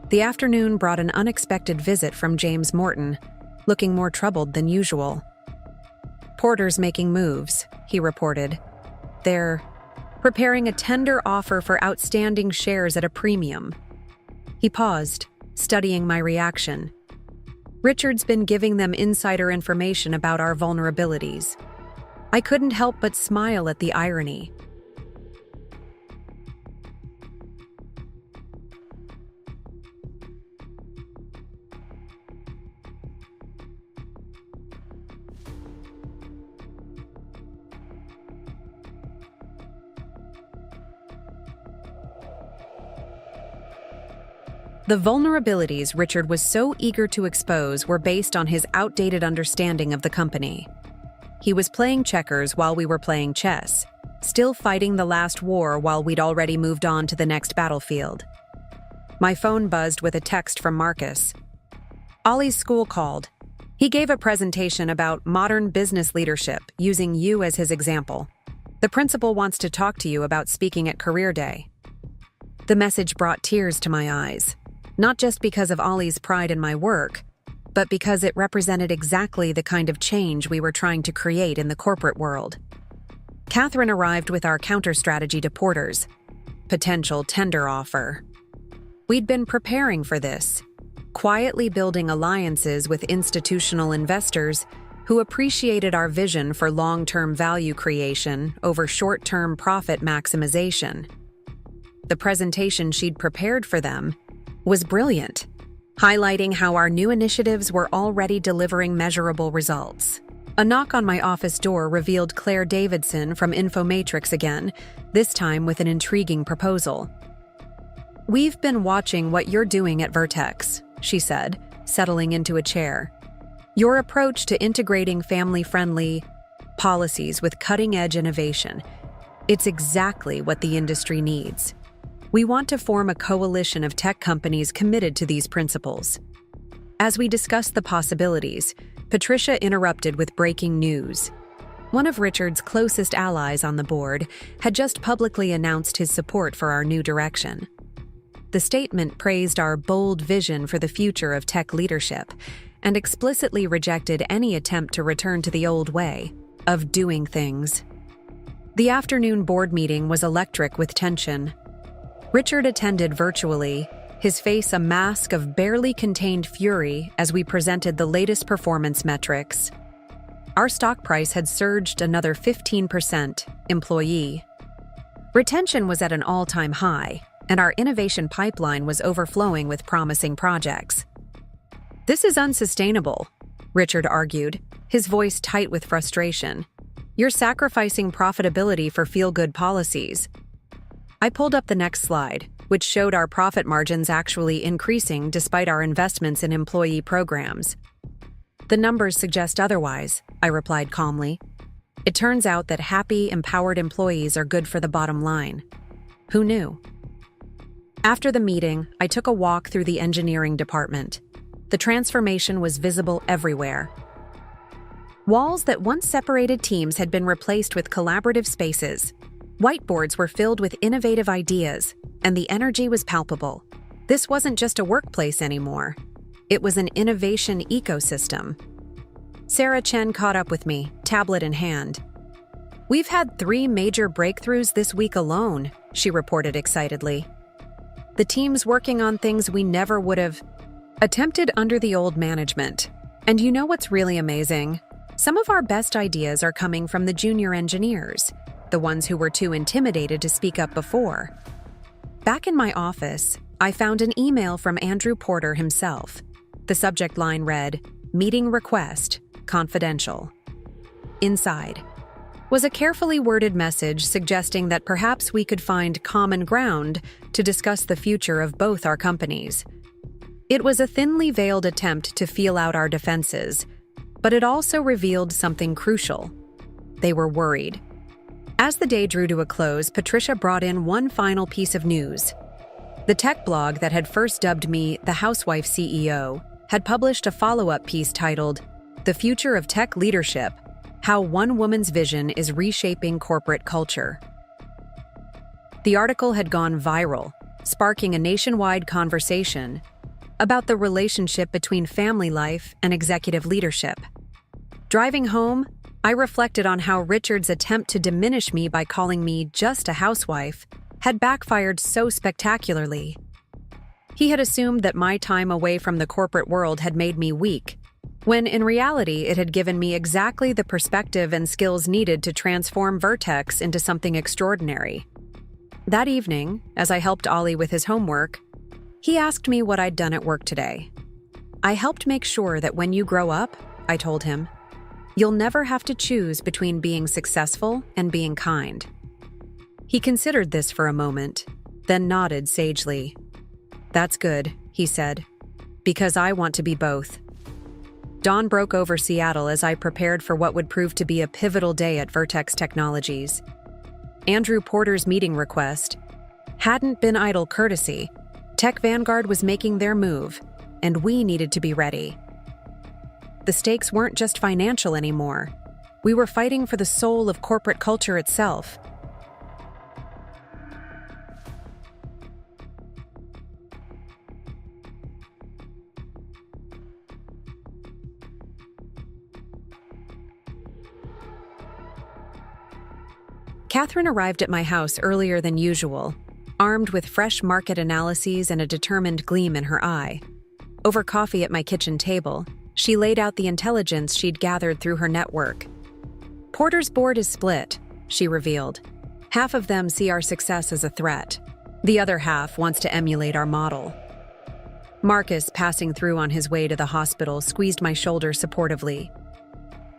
The afternoon brought an unexpected visit from James Morton, looking more troubled than usual. "Porter's making moves," he reported. "They're preparing a tender offer for outstanding shares at a premium." He paused, studying my reaction. Richard's been giving them insider information about our vulnerabilities. I couldn't help but smile at the irony. The vulnerabilities Richard was so eager to expose were based on his outdated understanding of the company. He was playing checkers while we were playing chess, still fighting the last war while we'd already moved on to the next battlefield. My phone buzzed with a text from Marcus. Ollie's school called. He gave a presentation about modern business leadership, using you as his example. The principal wants to talk to you about speaking at Career Day. The message brought tears to my eyes. Not just because of Ollie's pride in my work, but because it represented exactly the kind of change we were trying to create in the corporate world. Catherine arrived with our counter-strategy to Porter's potential tender offer. We'd been preparing for this, quietly building alliances with institutional investors who appreciated our vision for long-term value creation over short-term profit maximization. The presentation she'd prepared for them was brilliant, highlighting how our new initiatives were already delivering measurable results. A knock on my office door revealed Claire Davidson from Infomatrix again, this time with an intriguing proposal. "We've been watching what you're doing at Vertex," she said, settling into a chair. "Your approach to integrating family-friendly policies with cutting-edge innovation, it's exactly what the industry needs. We want to form a coalition of tech companies committed to these principles." As we discussed the possibilities, Patricia interrupted with breaking news. One of Richard's closest allies on the board had just publicly announced his support for our new direction. The statement praised our bold vision for the future of tech leadership and explicitly rejected any attempt to return to the old way of doing things. The afternoon board meeting was electric with tension. Richard attended virtually, his face a mask of barely contained fury as we presented the latest performance metrics. Our stock price had surged another 15%, employee. Retention was at an all-time high, and our innovation pipeline was overflowing with promising projects. "This is unsustainable," Richard argued, his voice tight with frustration. "You're sacrificing profitability for feel-good policies." I pulled up the next slide, which showed our profit margins actually increasing despite our investments in employee programs. "The numbers suggest otherwise," I replied calmly. "It turns out that happy, empowered employees are good for the bottom line. Who knew?" After the meeting, I took a walk through the engineering department. The transformation was visible everywhere. Walls that once separated teams had been replaced with collaborative spaces. Whiteboards were filled with innovative ideas, and the energy was palpable. This wasn't just a workplace anymore. It was an innovation ecosystem. Sarah Chen caught up with me, tablet in hand. "We've had 3 major breakthroughs this week alone," she reported excitedly. "The team's working on things we never would have attempted under the old management. And you know what's really amazing? Some of our best ideas are coming from the junior engineers, the ones who were too intimidated to speak up before." Back in my office, I found an email from Andrew Porter himself. The subject line read, "Meeting request, confidential." Inside was a carefully worded message suggesting that perhaps we could find common ground to discuss the future of both our companies. It was a thinly veiled attempt to feel out our defenses, but it also revealed something crucial. They were worried. As the day drew to a close, Patricia brought in one final piece of news. The tech blog that had first dubbed me the Housewife CEO had published a follow-up piece titled, "The Future of Tech Leadership: How One Woman's Vision is Reshaping Corporate Culture." The article had gone viral, sparking a nationwide conversation about the relationship between family life and executive leadership. Driving home, I reflected on how Richard's attempt to diminish me by calling me just a housewife had backfired so spectacularly. He had assumed that my time away from the corporate world had made me weak, when in reality it had given me exactly the perspective and skills needed to transform Vertex into something extraordinary. That evening, as I helped Ollie with his homework, he asked me what I'd done at work today. I helped make sure that when you grow up, I told him, you'll never have to choose between being successful and being kind. He considered this for a moment, then nodded sagely. That's good, he said, because I want to be both. Dawn broke over Seattle as I prepared for what would prove to be a pivotal day at Vertex Technologies. Andrew Porter's meeting request hadn't been idle courtesy. Tech Vanguard was making their move, and we needed to be ready. The stakes weren't just financial anymore. We were fighting for the soul of corporate culture itself. Catherine arrived at my house earlier than usual, armed with fresh market analyses and a determined gleam in her eye. Over coffee at my kitchen table, she laid out the intelligence she'd gathered through her network. Porter's board is split, she revealed. Half of them see our success as a threat. The other half wants to emulate our model. Marcus, passing through on his way to the hospital, squeezed my shoulder supportively.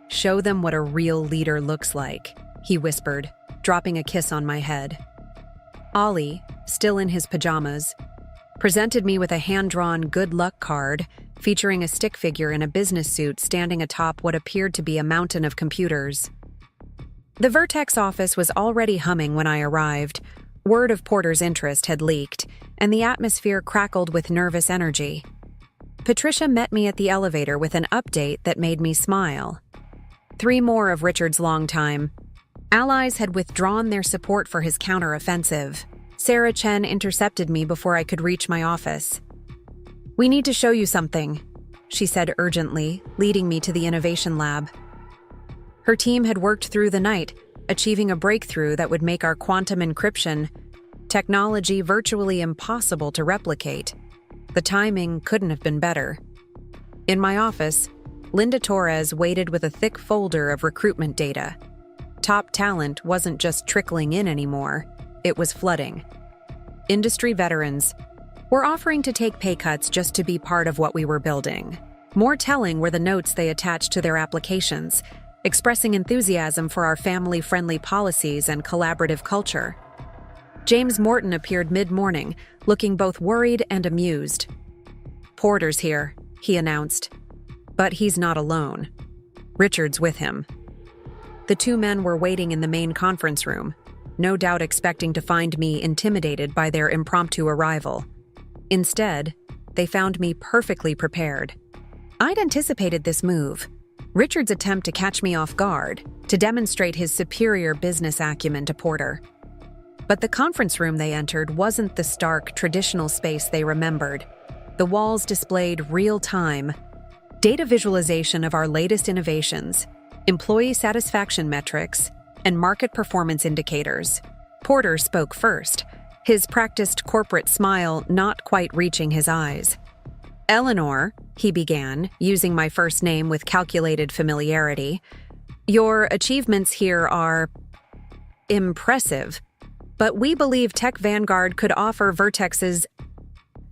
Show them what a real leader looks like, he whispered, dropping a kiss on my head. Ollie, still in his pajamas, presented me with a hand-drawn good luck card featuring a stick figure in a business suit standing atop what appeared to be a mountain of computers. The Vertex office was already humming when I arrived. Word of Porter's interest had leaked, and the atmosphere crackled with nervous energy. Patricia met me at the elevator with an update that made me smile. 3 more of Richard's longtime allies had withdrawn their support for his counter-offensive. Sarah Chen intercepted me before I could reach my office. We need to show you something, she said urgently, leading me to the innovation lab. Her team had worked through the night, achieving a breakthrough that would make our quantum encryption technology virtually impossible to replicate. The timing couldn't have been better. In my office, Linda Torres waited with a thick folder of recruitment data. Top talent wasn't just trickling in anymore, it was flooding. Industry veterans were offering to take pay cuts just to be part of what we were building. More telling were the notes they attached to their applications, expressing enthusiasm for our family-friendly policies and collaborative culture. James Morton appeared mid-morning, looking both worried and amused. Porter's here, he announced. But he's not alone. Richard's with him. The 2 men were waiting in the main conference room, no doubt expecting to find me intimidated by their impromptu arrival. Instead, they found me perfectly prepared. I'd anticipated this move, Richard's attempt to catch me off guard, to demonstrate his superior business acumen to Porter. But the conference room they entered wasn't the stark, traditional space they remembered. The walls displayed real-time data visualization of our latest innovations, employee satisfaction metrics, and market performance indicators. Porter spoke first, his practiced corporate smile not quite reaching his eyes. Eleanor, he began, using my first name with calculated familiarity, your achievements here are impressive, but we believe Tech Vanguard could offer Vertex's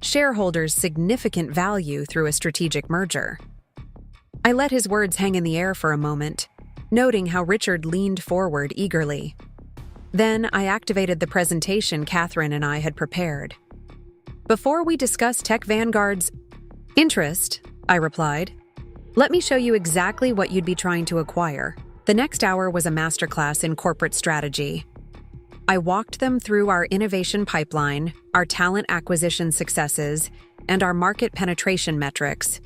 shareholders significant value through a strategic merger. I let his words hang in the air for a moment, noting how Richard leaned forward eagerly. Then I activated the presentation Catherine and I had prepared. Before we discuss Tech Vanguard's interest, I replied, let me show you exactly what you'd be trying to acquire. The next hour was a masterclass in corporate strategy. I walked them through our innovation pipeline, our talent acquisition successes, and our market penetration metrics.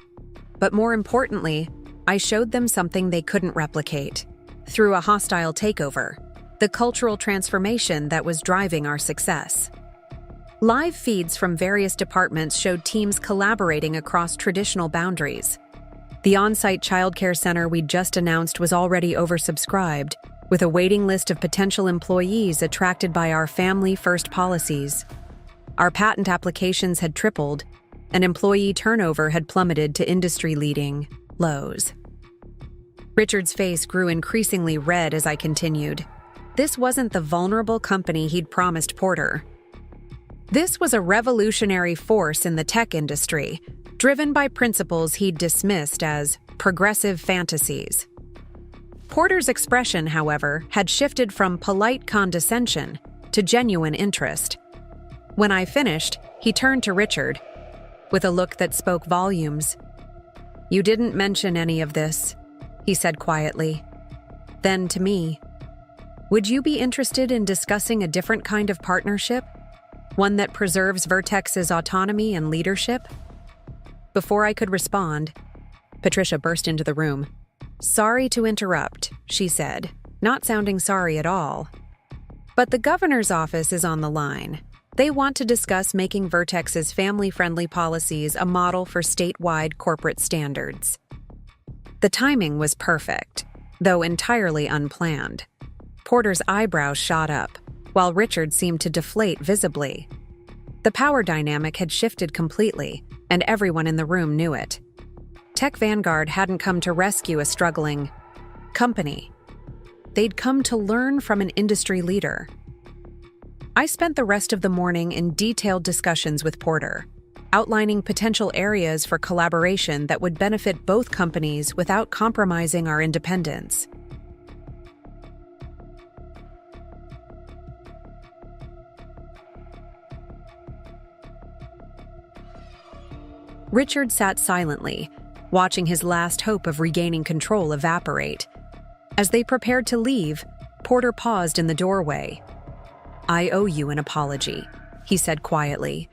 But more importantly, I showed them something they couldn't replicate. Through a hostile takeover, the cultural transformation that was driving our success. Live feeds from various departments showed teams collaborating across traditional boundaries. The on-site childcare center we'd just announced was already oversubscribed, with a waiting list of potential employees attracted by our family-first policies. Our patent applications had tripled, and employee turnover had plummeted to industry-leading lows. Richard's face grew increasingly red as I continued. This wasn't the vulnerable company he'd promised Porter. This was a revolutionary force in the tech industry, driven by principles he'd dismissed as progressive fantasies. Porter's expression, however, had shifted from polite condescension to genuine interest. When I finished, he turned to Richard with a look that spoke volumes. "You didn't mention any of this," he said quietly. Then to me, "Would you be interested in discussing a different kind of partnership? One that preserves Vertex's autonomy and leadership?" Before I could respond, Patricia burst into the room. "Sorry to interrupt," she said, not sounding sorry at all. "But the governor's office is on the line. They want to discuss making Vertex's family-friendly policies a model for statewide corporate standards." The timing was perfect, though entirely unplanned. Porter's eyebrows shot up, while Richard seemed to deflate visibly. The power dynamic had shifted completely, and everyone in the room knew it. Tech Vanguard hadn't come to rescue a struggling company. They'd come to learn from an industry leader. I spent the rest of the morning in detailed discussions with Porter, outlining potential areas for collaboration that would benefit both companies without compromising our independence. Richard sat silently, watching his last hope of regaining control evaporate. As they prepared to leave, Porter paused in the doorway. "I owe you an apology," he said quietly.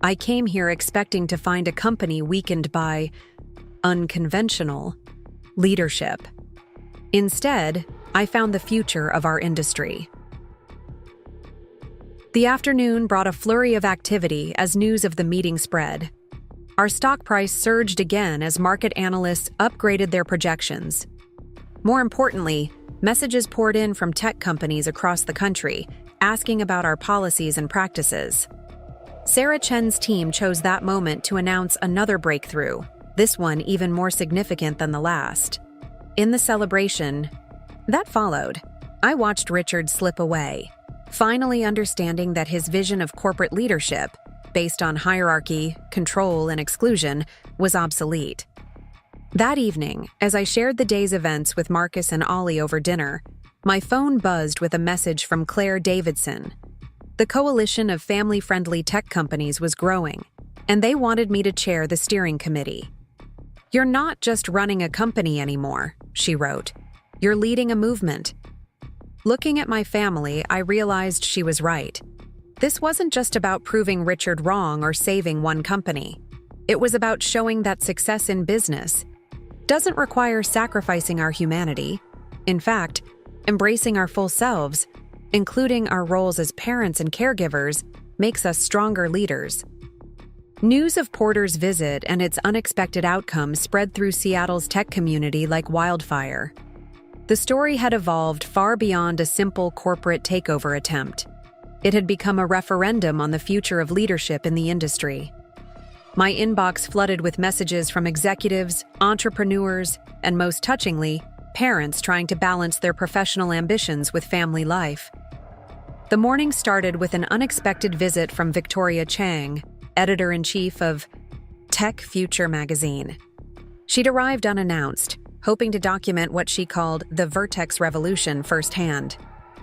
"I came here expecting to find a company weakened by unconventional leadership. Instead, I found the future of our industry." The afternoon brought a flurry of activity as news of the meeting spread. Our stock price surged again as market analysts upgraded their projections. More importantly, messages poured in from tech companies across the country, asking about our policies and practices. Sarah Chen's team chose that moment to announce another breakthrough, this one even more significant than the last. In the celebration that followed, I watched Richard slip away, finally understanding that his vision of corporate leadership, based on hierarchy, control, and exclusion, was obsolete. That evening, as I shared the day's events with Marcus and Ollie over dinner, my phone buzzed with a message from Claire Davidson. The coalition of family-friendly tech companies was growing, and they wanted me to chair the steering committee. "You're not just running a company anymore," she wrote. "You're leading a movement." Looking at my family, I realized she was right. This wasn't just about proving Richard wrong or saving one company. It was about showing that success in business doesn't require sacrificing our humanity. In fact, embracing our full selves, including our roles as parents and caregivers, makes us stronger leaders. News of Porter's visit and its unexpected outcome spread through Seattle's tech community like wildfire. The story had evolved far beyond a simple corporate takeover attempt. It had become a referendum on the future of leadership in the industry. My inbox flooded with messages from executives, entrepreneurs, and most touchingly, parents trying to balance their professional ambitions with family life. The morning started with an unexpected visit from Victoria Chang, editor-in-chief of Tech Future magazine. She'd arrived unannounced, hoping to document what she called the Vertex revolution firsthand.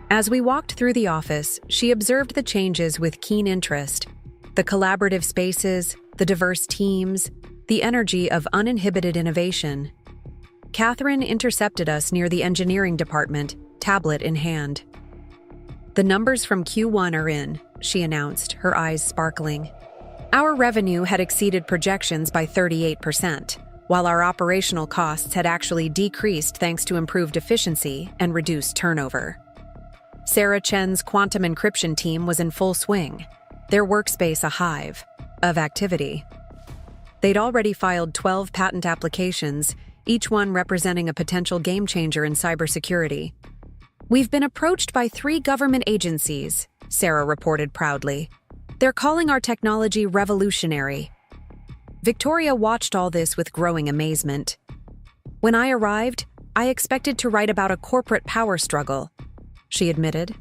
As we walked through the office, she observed the changes with keen interest. The collaborative spaces, the diverse teams, the energy of uninhibited innovation. Catherine intercepted us near the engineering department, tablet in hand. "The numbers from Q1 are in," she announced, her eyes sparkling. Our revenue had exceeded projections by 38%, while our operational costs had actually decreased thanks to improved efficiency and reduced turnover. Sarah Chen's quantum encryption team was in full swing, their workspace a hive of activity. They'd already filed 12 patent applications, each one representing a potential game-changer in cybersecurity. "We've been approached by 3 government agencies," Sarah reported proudly. They're calling our technology revolutionary. Victoria watched all this with growing amazement. When I arrived, I expected to write about a corporate power struggle, she admitted.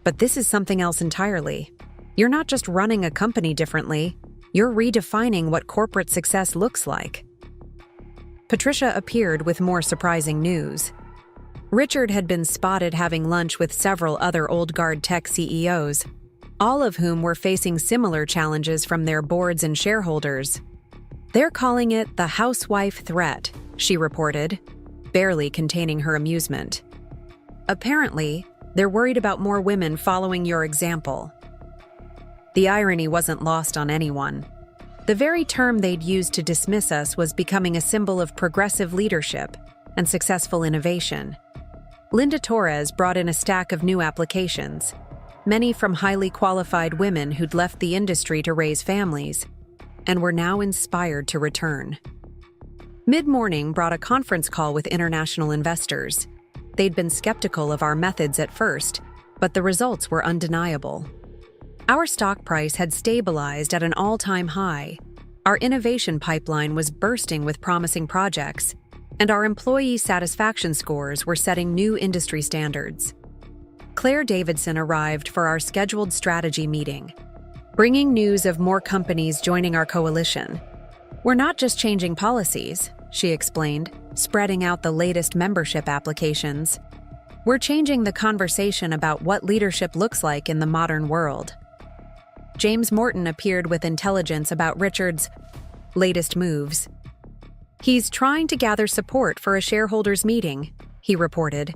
But this is something else entirely. You're not just running a company differently, you're redefining what corporate success looks like. Patricia appeared with more surprising news. Richard had been spotted having lunch with several other old-guard tech CEOs, all of whom were facing similar challenges from their boards and shareholders. They're calling it the housewife threat, she reported, barely containing her amusement. Apparently, they're worried about more women following your example. The irony wasn't lost on anyone. The very term they'd used to dismiss us was becoming a symbol of progressive leadership and successful innovation. Linda Torres brought in a stack of new applications, many from highly qualified women who'd left the industry to raise families, and were now inspired to return. Mid-morning brought a conference call with international investors. They'd been skeptical of our methods at first, but the results were undeniable. Our stock price had stabilized at an all-time high. Our innovation pipeline was bursting with promising projects, and our employee satisfaction scores were setting new industry standards. Claire Davidson arrived for our scheduled strategy meeting, bringing news of more companies joining our coalition. We're not just changing policies, she explained, spreading out the latest membership applications. We're changing the conversation about what leadership looks like in the modern world. James Morton appeared with intelligence about Richard's latest moves. He's trying to gather support for a shareholders' meeting, he reported.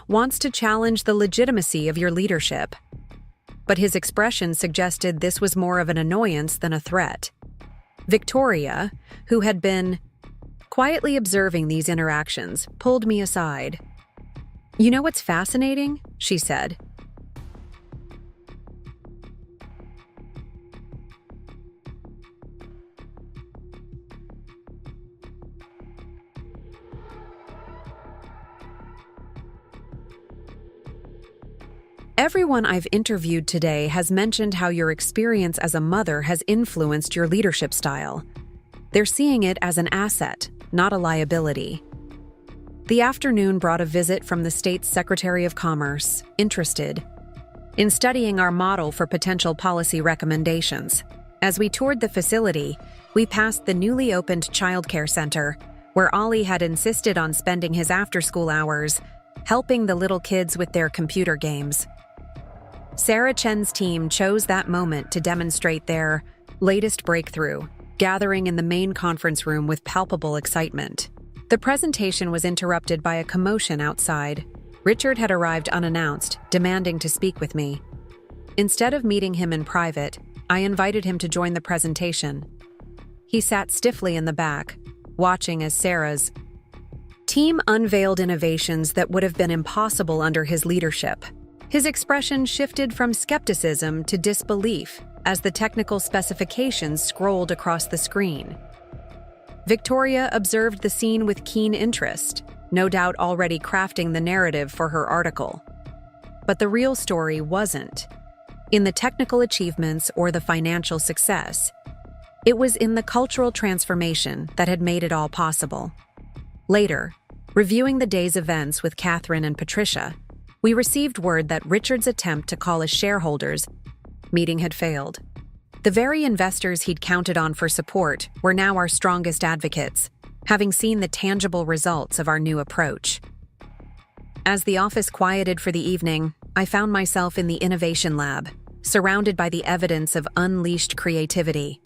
Wants to challenge the legitimacy of your leadership. But his expression suggested this was more of an annoyance than a threat. Victoria, who had been quietly observing these interactions, pulled me aside. "You know what's fascinating?" she said. Everyone I've interviewed today has mentioned how your experience as a mother has influenced your leadership style. They're seeing it as an asset, not a liability. The afternoon brought a visit from the state's Secretary of Commerce, interested in studying our model for potential policy recommendations. As we toured the facility, we passed the newly opened childcare center, where Ollie had insisted on spending his after-school hours helping the little kids with their computer games. Sarah Chen's team chose that moment to demonstrate their latest breakthrough, gathering in the main conference room with palpable excitement. The presentation was interrupted by a commotion outside. Richard had arrived unannounced, demanding to speak with me. Instead of meeting him in private, I invited him to join the presentation. He sat stiffly in the back, watching as Sarah's team unveiled innovations that would have been impossible under his leadership. His expression shifted from skepticism to disbelief as the technical specifications scrolled across the screen. Victoria observed the scene with keen interest, no doubt already crafting the narrative for her article. But the real story wasn't in the technical achievements or the financial success. It was in the cultural transformation that had made it all possible. Later, reviewing the day's events with Catherine and Patricia, we received word that Richard's attempt to call a shareholders' meeting had failed. The very investors he'd counted on for support were now our strongest advocates, having seen the tangible results of our new approach. As the office quieted for the evening, I found myself in the innovation lab, surrounded by the evidence of unleashed creativity.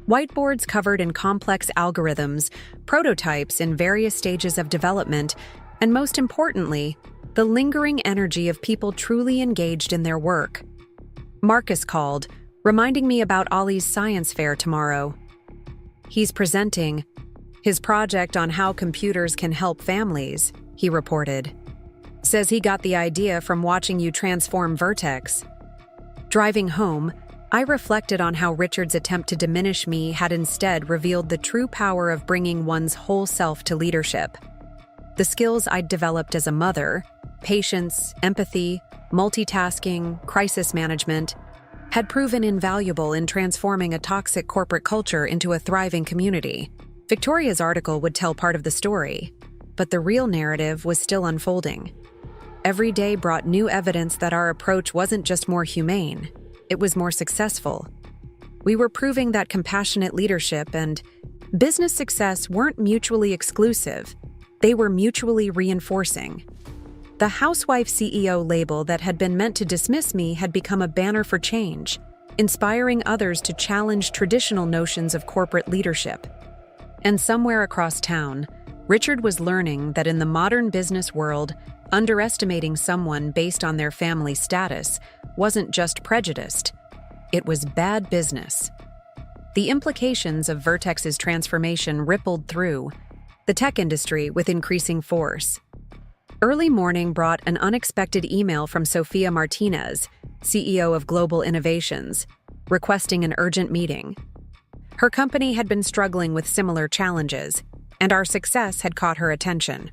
Whiteboards covered in complex algorithms, prototypes in various stages of development, and most importantly, the lingering energy of people truly engaged in their work. Marcus called, reminding me about Ollie's science fair tomorrow. He's presenting his project on how computers can help families, he reported. Says he got the idea from watching you transform Vertex. Driving home, I reflected on how Richard's attempt to diminish me had instead revealed the true power of bringing one's whole self to leadership. The skills I'd developed as a mother, patience, empathy, multitasking, crisis management, had proven invaluable in transforming a toxic corporate culture into a thriving community. Victoria's article would tell part of the story, but the real narrative was still unfolding. Every day brought new evidence that our approach wasn't just more humane, it was more successful. We were proving that compassionate leadership and business success weren't mutually exclusive, they were mutually reinforcing. The Housewife CEO label that had been meant to dismiss me had become a banner for change, inspiring others to challenge traditional notions of corporate leadership. And somewhere across town, Richard was learning that in the modern business world, underestimating someone based on their family status wasn't just prejudiced, it was bad business. The implications of Vertex's transformation rippled through the tech industry with increasing force. Early morning brought an unexpected email from Sofia Martinez, CEO of Global Innovations, requesting an urgent meeting. Her company had been struggling with similar challenges, and our success had caught her attention.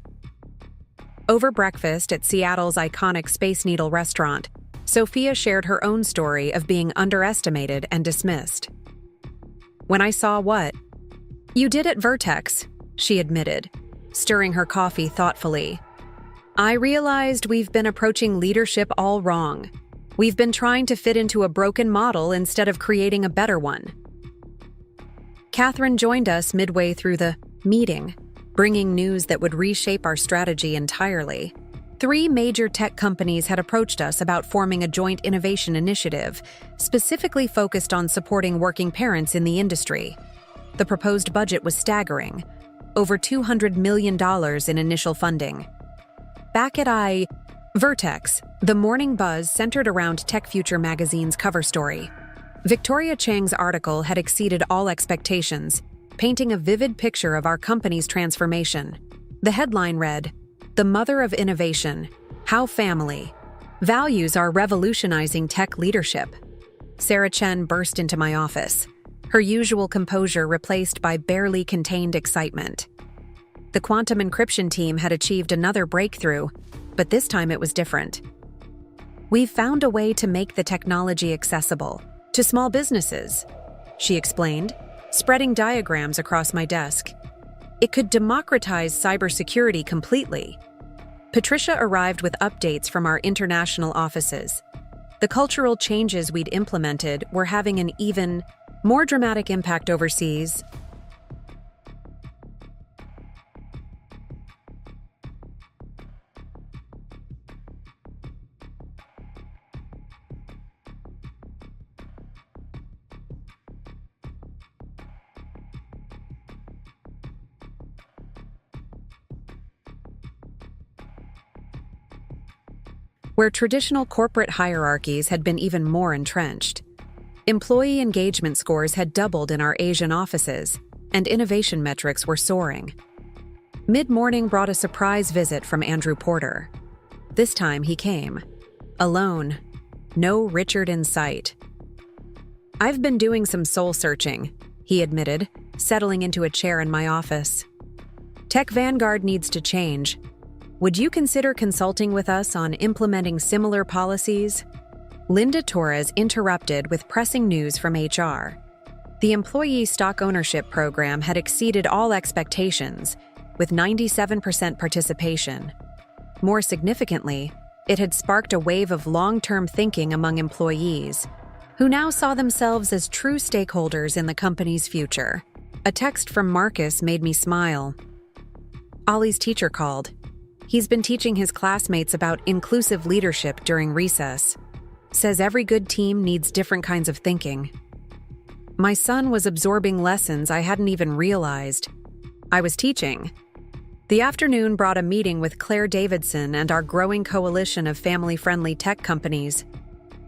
Over breakfast at Seattle's iconic Space Needle restaurant, Sophia shared her own story of being underestimated and dismissed. "When I saw what you did at Vertex," she admitted, stirring her coffee thoughtfully, "I realized we've been approaching leadership all wrong. We've been trying to fit into a broken model instead of creating a better one." Catherine joined us midway through the meeting, bringing news that would reshape our strategy entirely. 3 major tech companies had approached us about forming a joint innovation initiative, specifically focused on supporting working parents in the industry. The proposed budget was staggering, over $200 million in initial funding. Back at Vertex, the morning buzz centered around Tech Future magazine's cover story. Victoria Chang's article had exceeded all expectations, painting a vivid picture of our company's transformation. The headline read, "The Mother of Innovation, How Family Values Are Revolutionizing Tech Leadership." Sarah Chen burst into my office, her usual composure replaced by barely contained excitement. The quantum encryption team had achieved another breakthrough, but this time it was different. "We've found a way to make the technology accessible to small businesses," she explained, spreading diagrams across my desk. "It could democratize cybersecurity completely." Patricia arrived with updates from our international offices. The cultural changes we'd implemented were having an even more dramatic impact overseas. Where traditional corporate hierarchies had been even more entrenched. Employee engagement scores had doubled in our Asian offices, and innovation metrics were soaring. Mid-morning brought a surprise visit from Andrew Porter. This time he came. Alone. No Richard in sight. "I've been doing some soul-searching," he admitted, settling into a chair in my office. "Tech Vanguard needs to change. Would you consider consulting with us on implementing similar policies?" Linda Torres interrupted with pressing news from HR. The employee stock ownership program had exceeded all expectations, with 97% participation. More significantly, it had sparked a wave of long-term thinking among employees, who now saw themselves as true stakeholders in the company's future. A text from Marcus made me smile. Ollie's teacher called. He's been teaching his classmates about inclusive leadership during recess. Says every good team needs different kinds of thinking. My son was absorbing lessons I hadn't even realized I was teaching. The afternoon brought a meeting with Claire Davidson and our growing coalition of family-friendly tech companies.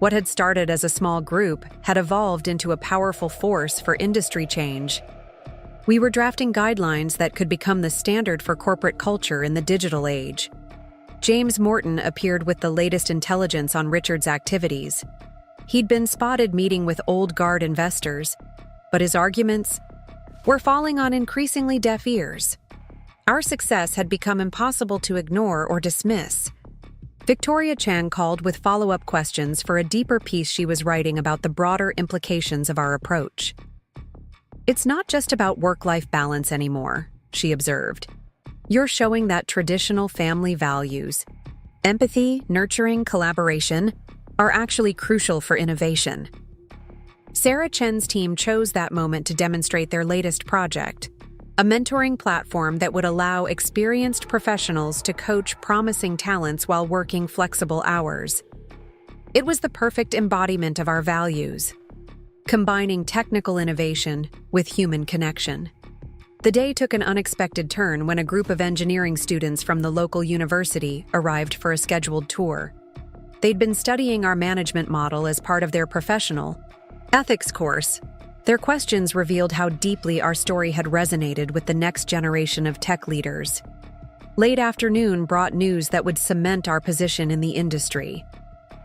What had started as a small group had evolved into a powerful force for industry change. We were drafting guidelines that could become the standard for corporate culture in the digital age. James Morton appeared with the latest intelligence on Richard's activities. He'd been spotted meeting with old guard investors, but his arguments were falling on increasingly deaf ears. Our success had become impossible to ignore or dismiss. Victoria Chang called with follow-up questions for a deeper piece she was writing about the broader implications of our approach. "It's not just about work-life balance anymore," she observed. "You're showing that traditional family values, empathy, nurturing, collaboration, are actually crucial for innovation." Sarah Chen's team chose that moment to demonstrate their latest project, a mentoring platform that would allow experienced professionals to coach promising talents while working flexible hours. It was the perfect embodiment of our values, combining technical innovation with human connection. The day took an unexpected turn when a group of engineering students from the local university arrived for a scheduled tour. They'd been studying our management model as part of their professional ethics course. Their questions revealed how deeply our story had resonated with the next generation of tech leaders. Late afternoon brought news that would cement our position in the industry.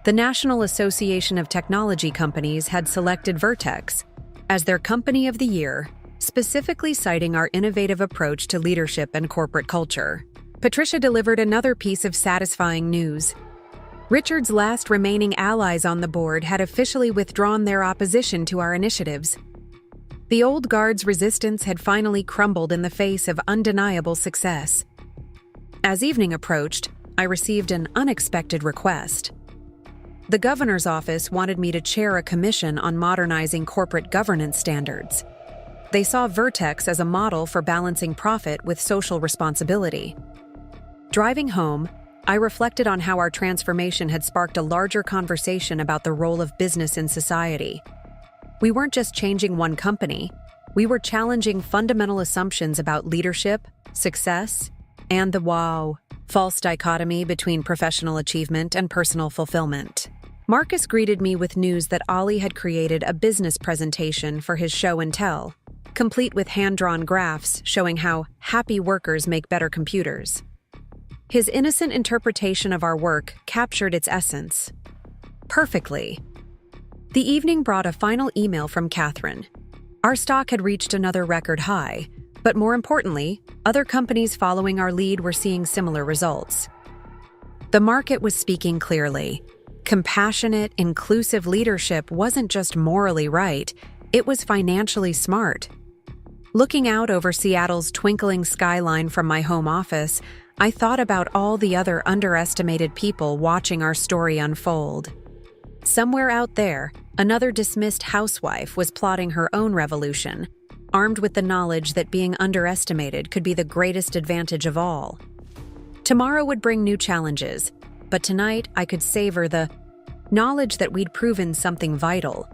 The National Association of Technology Companies had selected Vertex as their Company of the Year, specifically citing our innovative approach to leadership and corporate culture. Patricia delivered another piece of satisfying news. Richard's last remaining allies on the board had officially withdrawn their opposition to our initiatives. The old guard's resistance had finally crumbled in the face of undeniable success. As evening approached, I received an unexpected request. The governor's office wanted me to chair a commission on modernizing corporate governance standards. They saw Vertex as a model for balancing profit with social responsibility. Driving home, I reflected on how our transformation had sparked a larger conversation about the role of business in society. We weren't just changing one company, we were challenging fundamental assumptions about leadership, success, and the false dichotomy between professional achievement and personal fulfillment. Marcus greeted me with news that Ollie had created a business presentation for his show and tell, complete with hand-drawn graphs showing how happy workers make better computers. His innocent interpretation of our work captured its essence perfectly. The evening brought a final email from Catherine. Our stock had reached another record high, but more importantly, other companies following our lead were seeing similar results. The market was speaking clearly. Compassionate, inclusive leadership wasn't just morally right, it was financially smart. Looking out over Seattle's twinkling skyline from my home office, I thought about all the other underestimated people watching our story unfold. Somewhere out there, another dismissed housewife was plotting her own revolution, armed with the knowledge that being underestimated could be the greatest advantage of all. Tomorrow would bring new challenges, but tonight I could savor the knowledge that we'd proven something vital.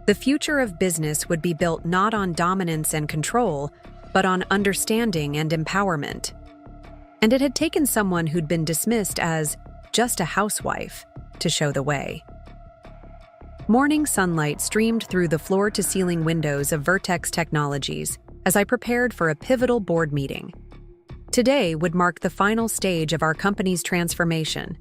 The future of business would be built not on dominance and control, but on understanding and empowerment. And it had taken someone who'd been dismissed as just a housewife to show the way. Morning sunlight streamed through the floor-to-ceiling windows of Vertex Technologies as I prepared for a pivotal board meeting. Today would mark the final stage of our company's transformation.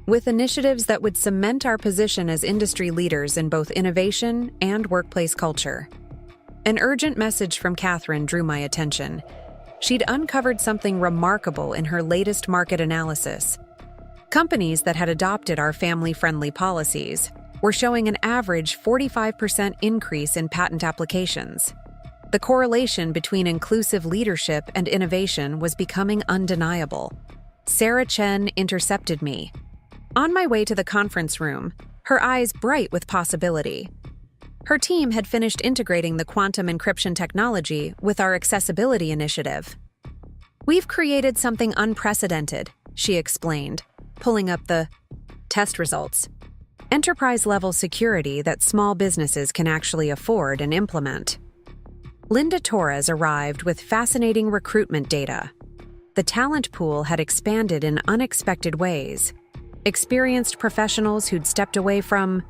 With initiatives that would cement our position as industry leaders in both innovation and workplace culture. An urgent message from Catherine drew my attention. She'd uncovered something remarkable in her latest market analysis. Companies that had adopted our family-friendly policies were showing an average 45% increase in patent applications. The correlation between inclusive leadership and innovation was becoming undeniable. Sarah Chen intercepted me. On my way to the conference room, her eyes bright with possibility. Her team had finished integrating the quantum encryption technology with our accessibility initiative. "We've created something unprecedented," she explained, pulling up the test results. "Enterprise-level security that small businesses can actually afford and implement." Linda Torres arrived with fascinating recruitment data. The talent pool had expanded in unexpected ways. Experienced professionals who'd stepped away from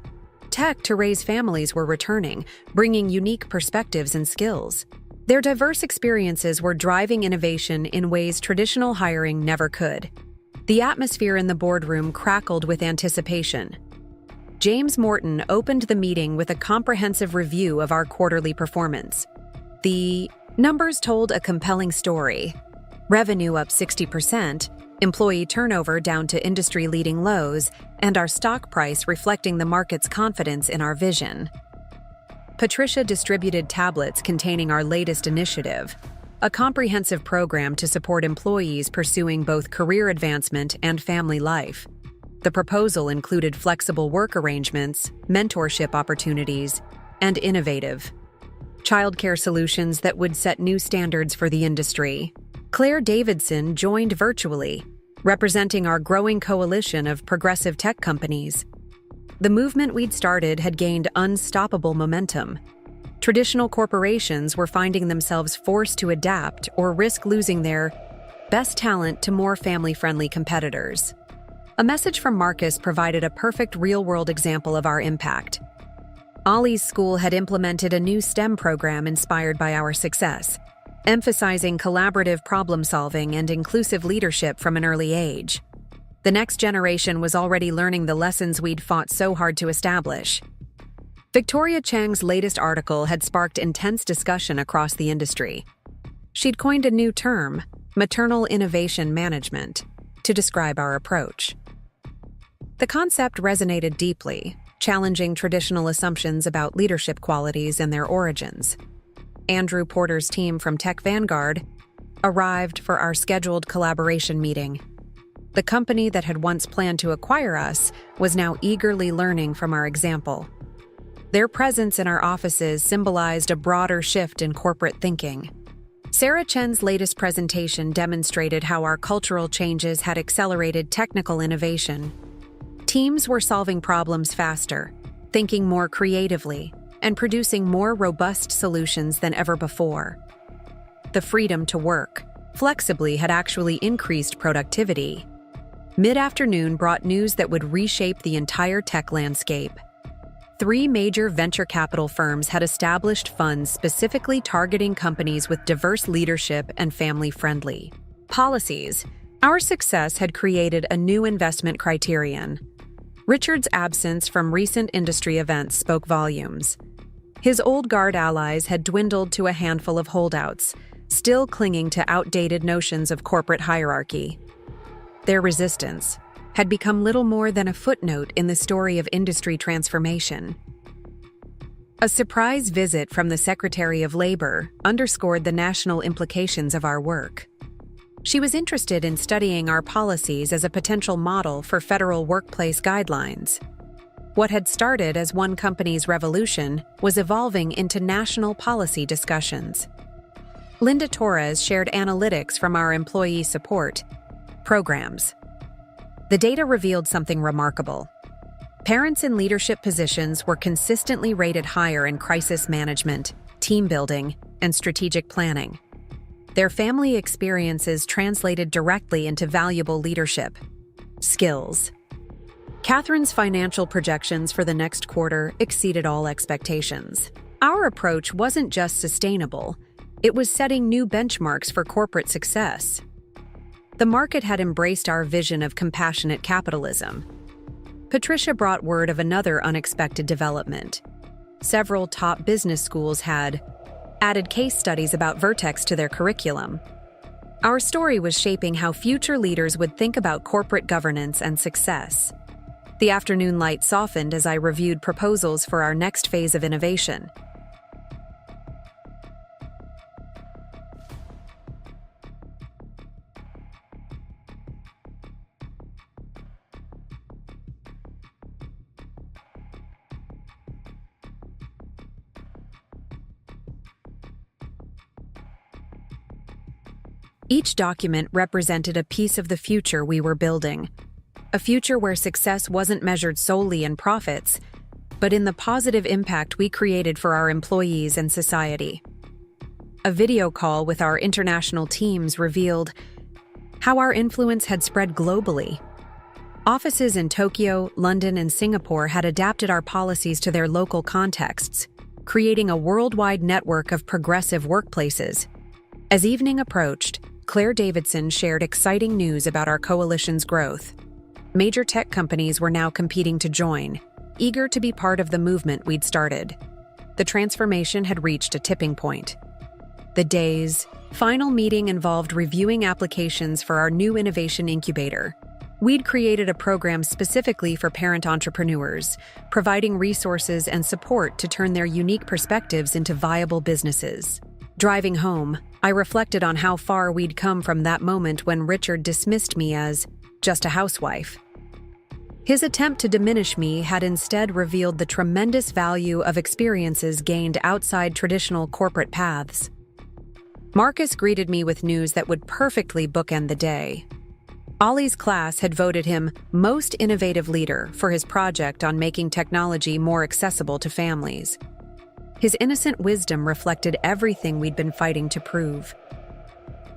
tech to raise families were returning, bringing unique perspectives and skills. Their diverse experiences were driving innovation in ways traditional hiring never could. The atmosphere in the boardroom crackled with anticipation. James Morton opened the meeting with a comprehensive review of our quarterly performance. The numbers told a compelling story. Revenue up 60%, employee turnover down to industry-leading lows, and our stock price reflecting the market's confidence in our vision. Patricia distributed tablets containing our latest initiative, a comprehensive program to support employees pursuing both career advancement and family life. The proposal included flexible work arrangements, mentorship opportunities, and innovative childcare solutions that would set new standards for the industry. Claire Davidson joined virtually, representing our growing coalition of progressive tech companies. The movement we'd started had gained unstoppable momentum. Traditional corporations were finding themselves forced to adapt or risk losing their best talent to more family-friendly competitors. A message from Marcus provided a perfect real-world example of our impact. Ollie's school had implemented a new STEM program inspired by our success, emphasizing collaborative problem-solving and inclusive leadership from an early age. The next generation was already learning the lessons we'd fought so hard to establish. Victoria Chang's latest article had sparked intense discussion across the industry. She'd coined a new term, maternal innovation management, to describe our approach. The concept resonated deeply, challenging traditional assumptions about leadership qualities and their origins. Andrew Porter's team from Tech Vanguard arrived for our scheduled collaboration meeting. The company that had once planned to acquire us was now eagerly learning from our example. Their presence in our offices symbolized a broader shift in corporate thinking. Sarah Chen's latest presentation demonstrated how our cultural changes had accelerated technical innovation. Teams were solving problems faster, thinking more creatively, and producing more robust solutions than ever before. The freedom to work flexibly had actually increased productivity. Mid-afternoon brought news that would reshape the entire tech landscape. 3 major venture capital firms had established funds specifically targeting companies with diverse leadership and family-friendly policies. Our success had created a new investment criterion. Richard's absence from recent industry events spoke volumes. His old guard allies had dwindled to a handful of holdouts, still clinging to outdated notions of corporate hierarchy. Their resistance had become little more than a footnote in the story of industry transformation. A surprise visit from the Secretary of Labor underscored the national implications of our work. She was interested in studying our policies as a potential model for federal workplace guidelines. What had started as one company's revolution was evolving into national policy discussions. Linda Torres shared analytics from our employee support programs. The data revealed something remarkable. Parents in leadership positions were consistently rated higher in crisis management, team building, and strategic planning. Their family experiences translated directly into valuable leadership skills. Catherine's financial projections for the next quarter exceeded all expectations. Our approach wasn't just sustainable, it was setting new benchmarks for corporate success. The market had embraced our vision of compassionate capitalism. Patricia brought word of another unexpected development. Several top business schools had added case studies about Vertex to their curriculum. Our story was shaping how future leaders would think about corporate governance and success. The afternoon light softened as I reviewed proposals for our next phase of innovation. Each document represented a piece of the future we were building, a future where success wasn't measured solely in profits, but in the positive impact we created for our employees and society. A video call with our international teams revealed how our influence had spread globally. Offices in Tokyo, London, and Singapore had adapted our policies to their local contexts, creating a worldwide network of progressive workplaces. As evening approached, Claire Davidson shared exciting news about our coalition's growth. Major tech companies were now competing to join, eager to be part of the movement we'd started. The transformation had reached a tipping point. The day's final meeting involved reviewing applications for our new innovation incubator. We'd created a program specifically for parent entrepreneurs, providing resources and support to turn their unique perspectives into viable businesses. Driving home, I reflected on how far we'd come from that moment when Richard dismissed me as just a housewife. His attempt to diminish me had instead revealed the tremendous value of experiences gained outside traditional corporate paths. Marcus greeted me with news that would perfectly bookend the day. Ollie's class had voted him Most Innovative Leader for his project on making technology more accessible to families. His innocent wisdom reflected everything we'd been fighting to prove.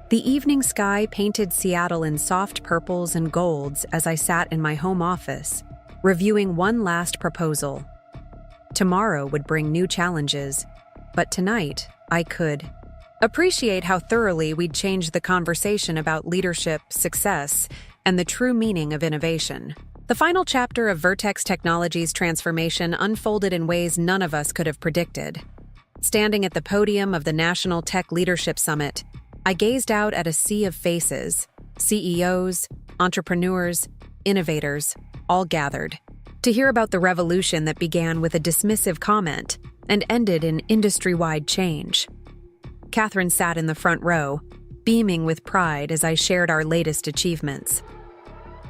The evening sky painted Seattle in soft purples and golds as I sat in my home office, reviewing one last proposal. Tomorrow would bring new challenges, but tonight I could appreciate how thoroughly we'd changed the conversation about leadership, success, and the true meaning of innovation. The final chapter of Vertex Technologies' transformation unfolded in ways none of us could have predicted. Standing at the podium of the National Tech Leadership Summit, I gazed out at a sea of faces, CEOs, entrepreneurs, innovators, all gathered, to hear about the revolution that began with a dismissive comment and ended in industry-wide change. Catherine sat in the front row, beaming with pride as I shared our latest achievements.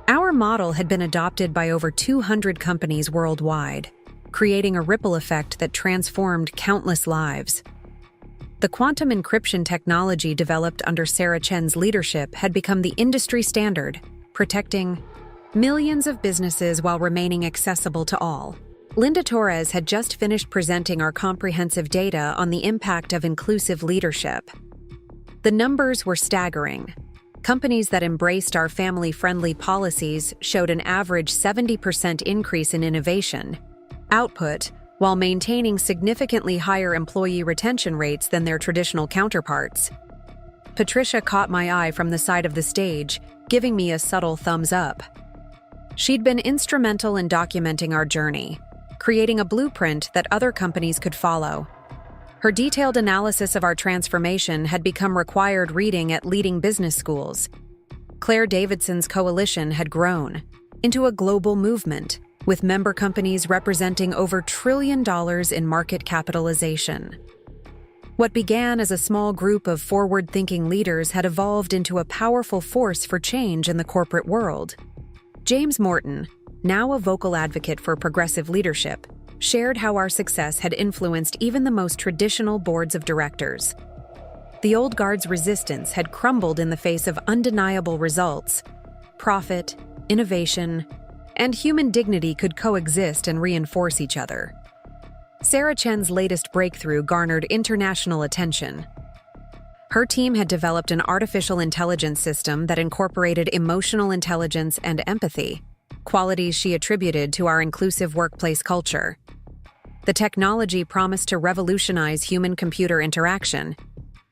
Our model had been adopted by over 200 companies worldwide, creating a ripple effect that transformed countless lives. The quantum encryption technology developed under Sarah Chen's leadership had become the industry standard, protecting millions of businesses while remaining accessible to all. Linda Torres had just finished presenting our comprehensive data on the impact of inclusive leadership. The numbers were staggering. Companies that embraced our family-friendly policies showed an average 70% increase in innovation output, while maintaining significantly higher employee retention rates than their traditional counterparts. Patricia caught my eye from the side of the stage, giving me a subtle thumbs up. She'd been instrumental in documenting our journey, creating a blueprint that other companies could follow. Her detailed analysis of our transformation had become required reading at leading business schools. Claire Davidson's coalition had grown into a global movement, with member companies representing over $1 trillion in market capitalization. What began as a small group of forward-thinking leaders had evolved into a powerful force for change in the corporate world. James Morton, now a vocal advocate for progressive leadership, shared how our success had influenced even the most traditional boards of directors. The old guard's resistance had crumbled in the face of undeniable results. Profit, innovation, and human dignity could coexist and reinforce each other. Sarah Chen's latest breakthrough garnered international attention. Her team had developed an artificial intelligence system that incorporated emotional intelligence and empathy, qualities she attributed to our inclusive workplace culture. The technology promised to revolutionize human-computer interaction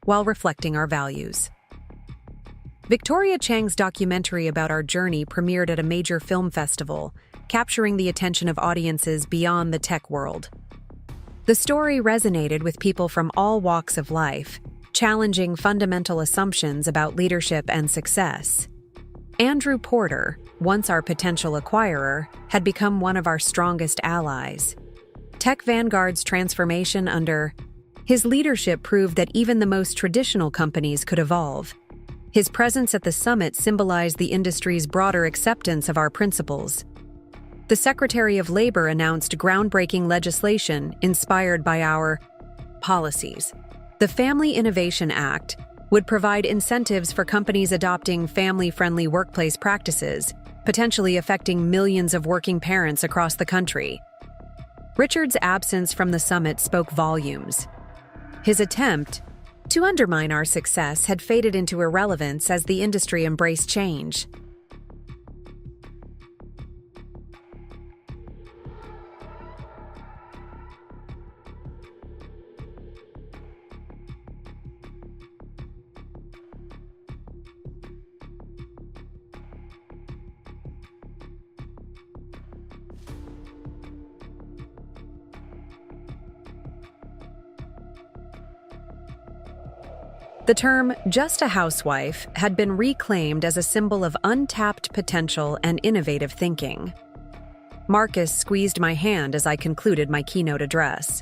while reflecting our values. Victoria Chang's documentary about our journey premiered at a major film festival, capturing the attention of audiences beyond the tech world. The story resonated with people from all walks of life, challenging fundamental assumptions about leadership and success. Andrew Porter, once our potential acquirer, had become one of our strongest allies. Tech Vanguard's transformation under his leadership proved that even the most traditional companies could evolve. His presence at the summit symbolized the industry's broader acceptance of our principles. The Secretary of Labor announced groundbreaking legislation inspired by our policies. The Family Innovation Act would provide incentives for companies adopting family-friendly workplace practices, potentially affecting millions of working parents across the country. Richard's absence from the summit spoke volumes. His attempt to undermine our success had faded into irrelevance as the industry embraced change. The term "just a housewife" had been reclaimed as a symbol of untapped potential and innovative thinking. Marcus squeezed my hand as I concluded my keynote address.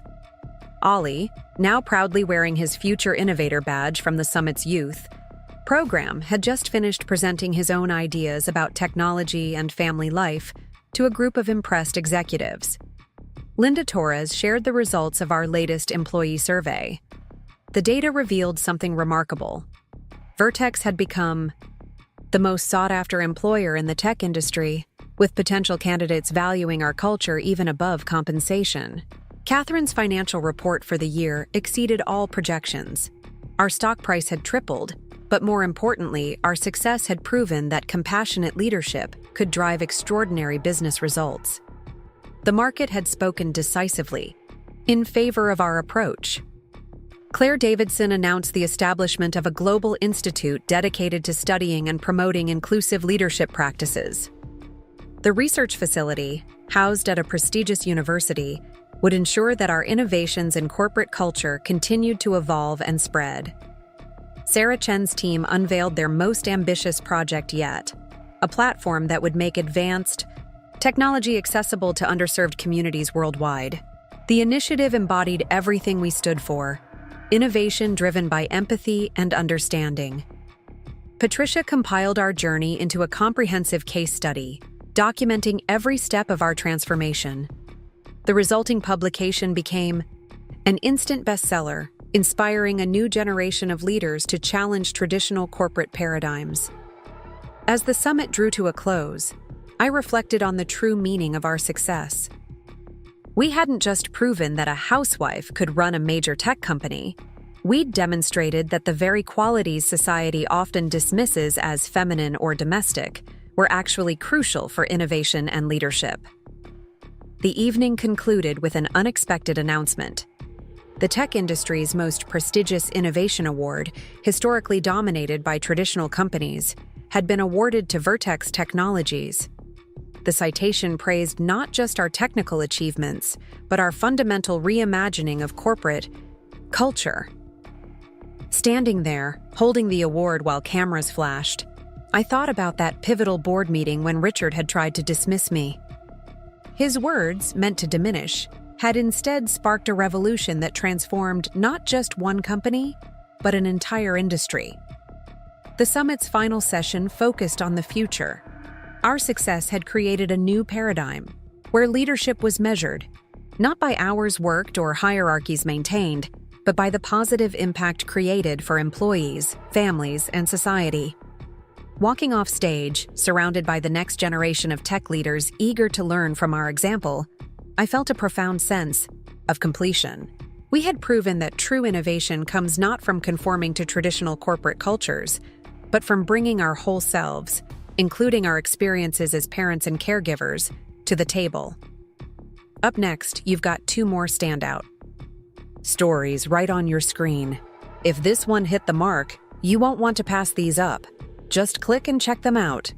Ollie, now proudly wearing his Future Innovator badge from the summit's youth program, had just finished presenting his own ideas about technology and family life to a group of impressed executives. Linda Torres shared the results of our latest employee survey. The data revealed something remarkable. Vertex had become the most sought-after employer in the tech industry, with potential candidates valuing our culture even above compensation. Catherine's financial report for the year exceeded all projections. Our stock price had tripled, but more importantly, our success had proven that compassionate leadership could drive extraordinary business results. The market had spoken decisively in favor of our approach. Claire Davidson announced the establishment of a global institute dedicated to studying and promoting inclusive leadership practices. The research facility, housed at a prestigious university, would ensure that our innovations in corporate culture continued to evolve and spread. Sarah Chen's team unveiled their most ambitious project yet, a platform that would make advanced technology accessible to underserved communities worldwide. The initiative embodied everything we stood for: innovation driven by empathy and understanding. Patricia compiled our journey into a comprehensive case study, documenting every step of our transformation. The resulting publication became an instant bestseller, inspiring a new generation of leaders to challenge traditional corporate paradigms. As the summit drew to a close, I reflected on the true meaning of our success. We hadn't just proven that a housewife could run a major tech company. We'd demonstrated that the very qualities society often dismisses as feminine or domestic were actually crucial for innovation and leadership. The evening concluded with an unexpected announcement. The tech industry's most prestigious innovation award, historically dominated by traditional companies, had been awarded to Vertex Technologies. The citation praised not just our technical achievements, but our fundamental reimagining of corporate culture. Standing there, holding the award while cameras flashed, I thought about that pivotal board meeting when Richard had tried to dismiss me. His words, meant to diminish, had instead sparked a revolution that transformed not just one company, but an entire industry. The summit's final session focused on the future. Our success had created a new paradigm, where leadership was measured, not by hours worked or hierarchies maintained, but by the positive impact created for employees, families, and society. Walking off stage, surrounded by the next generation of tech leaders eager to learn from our example, I felt a profound sense of completion. We had proven that true innovation comes not from conforming to traditional corporate cultures, but from bringing our whole selves, including our experiences as parents and caregivers, to the table. Up next, you've got two more standout stories right on your screen. If this one hit the mark, you won't want to pass these up. Just click and check them out.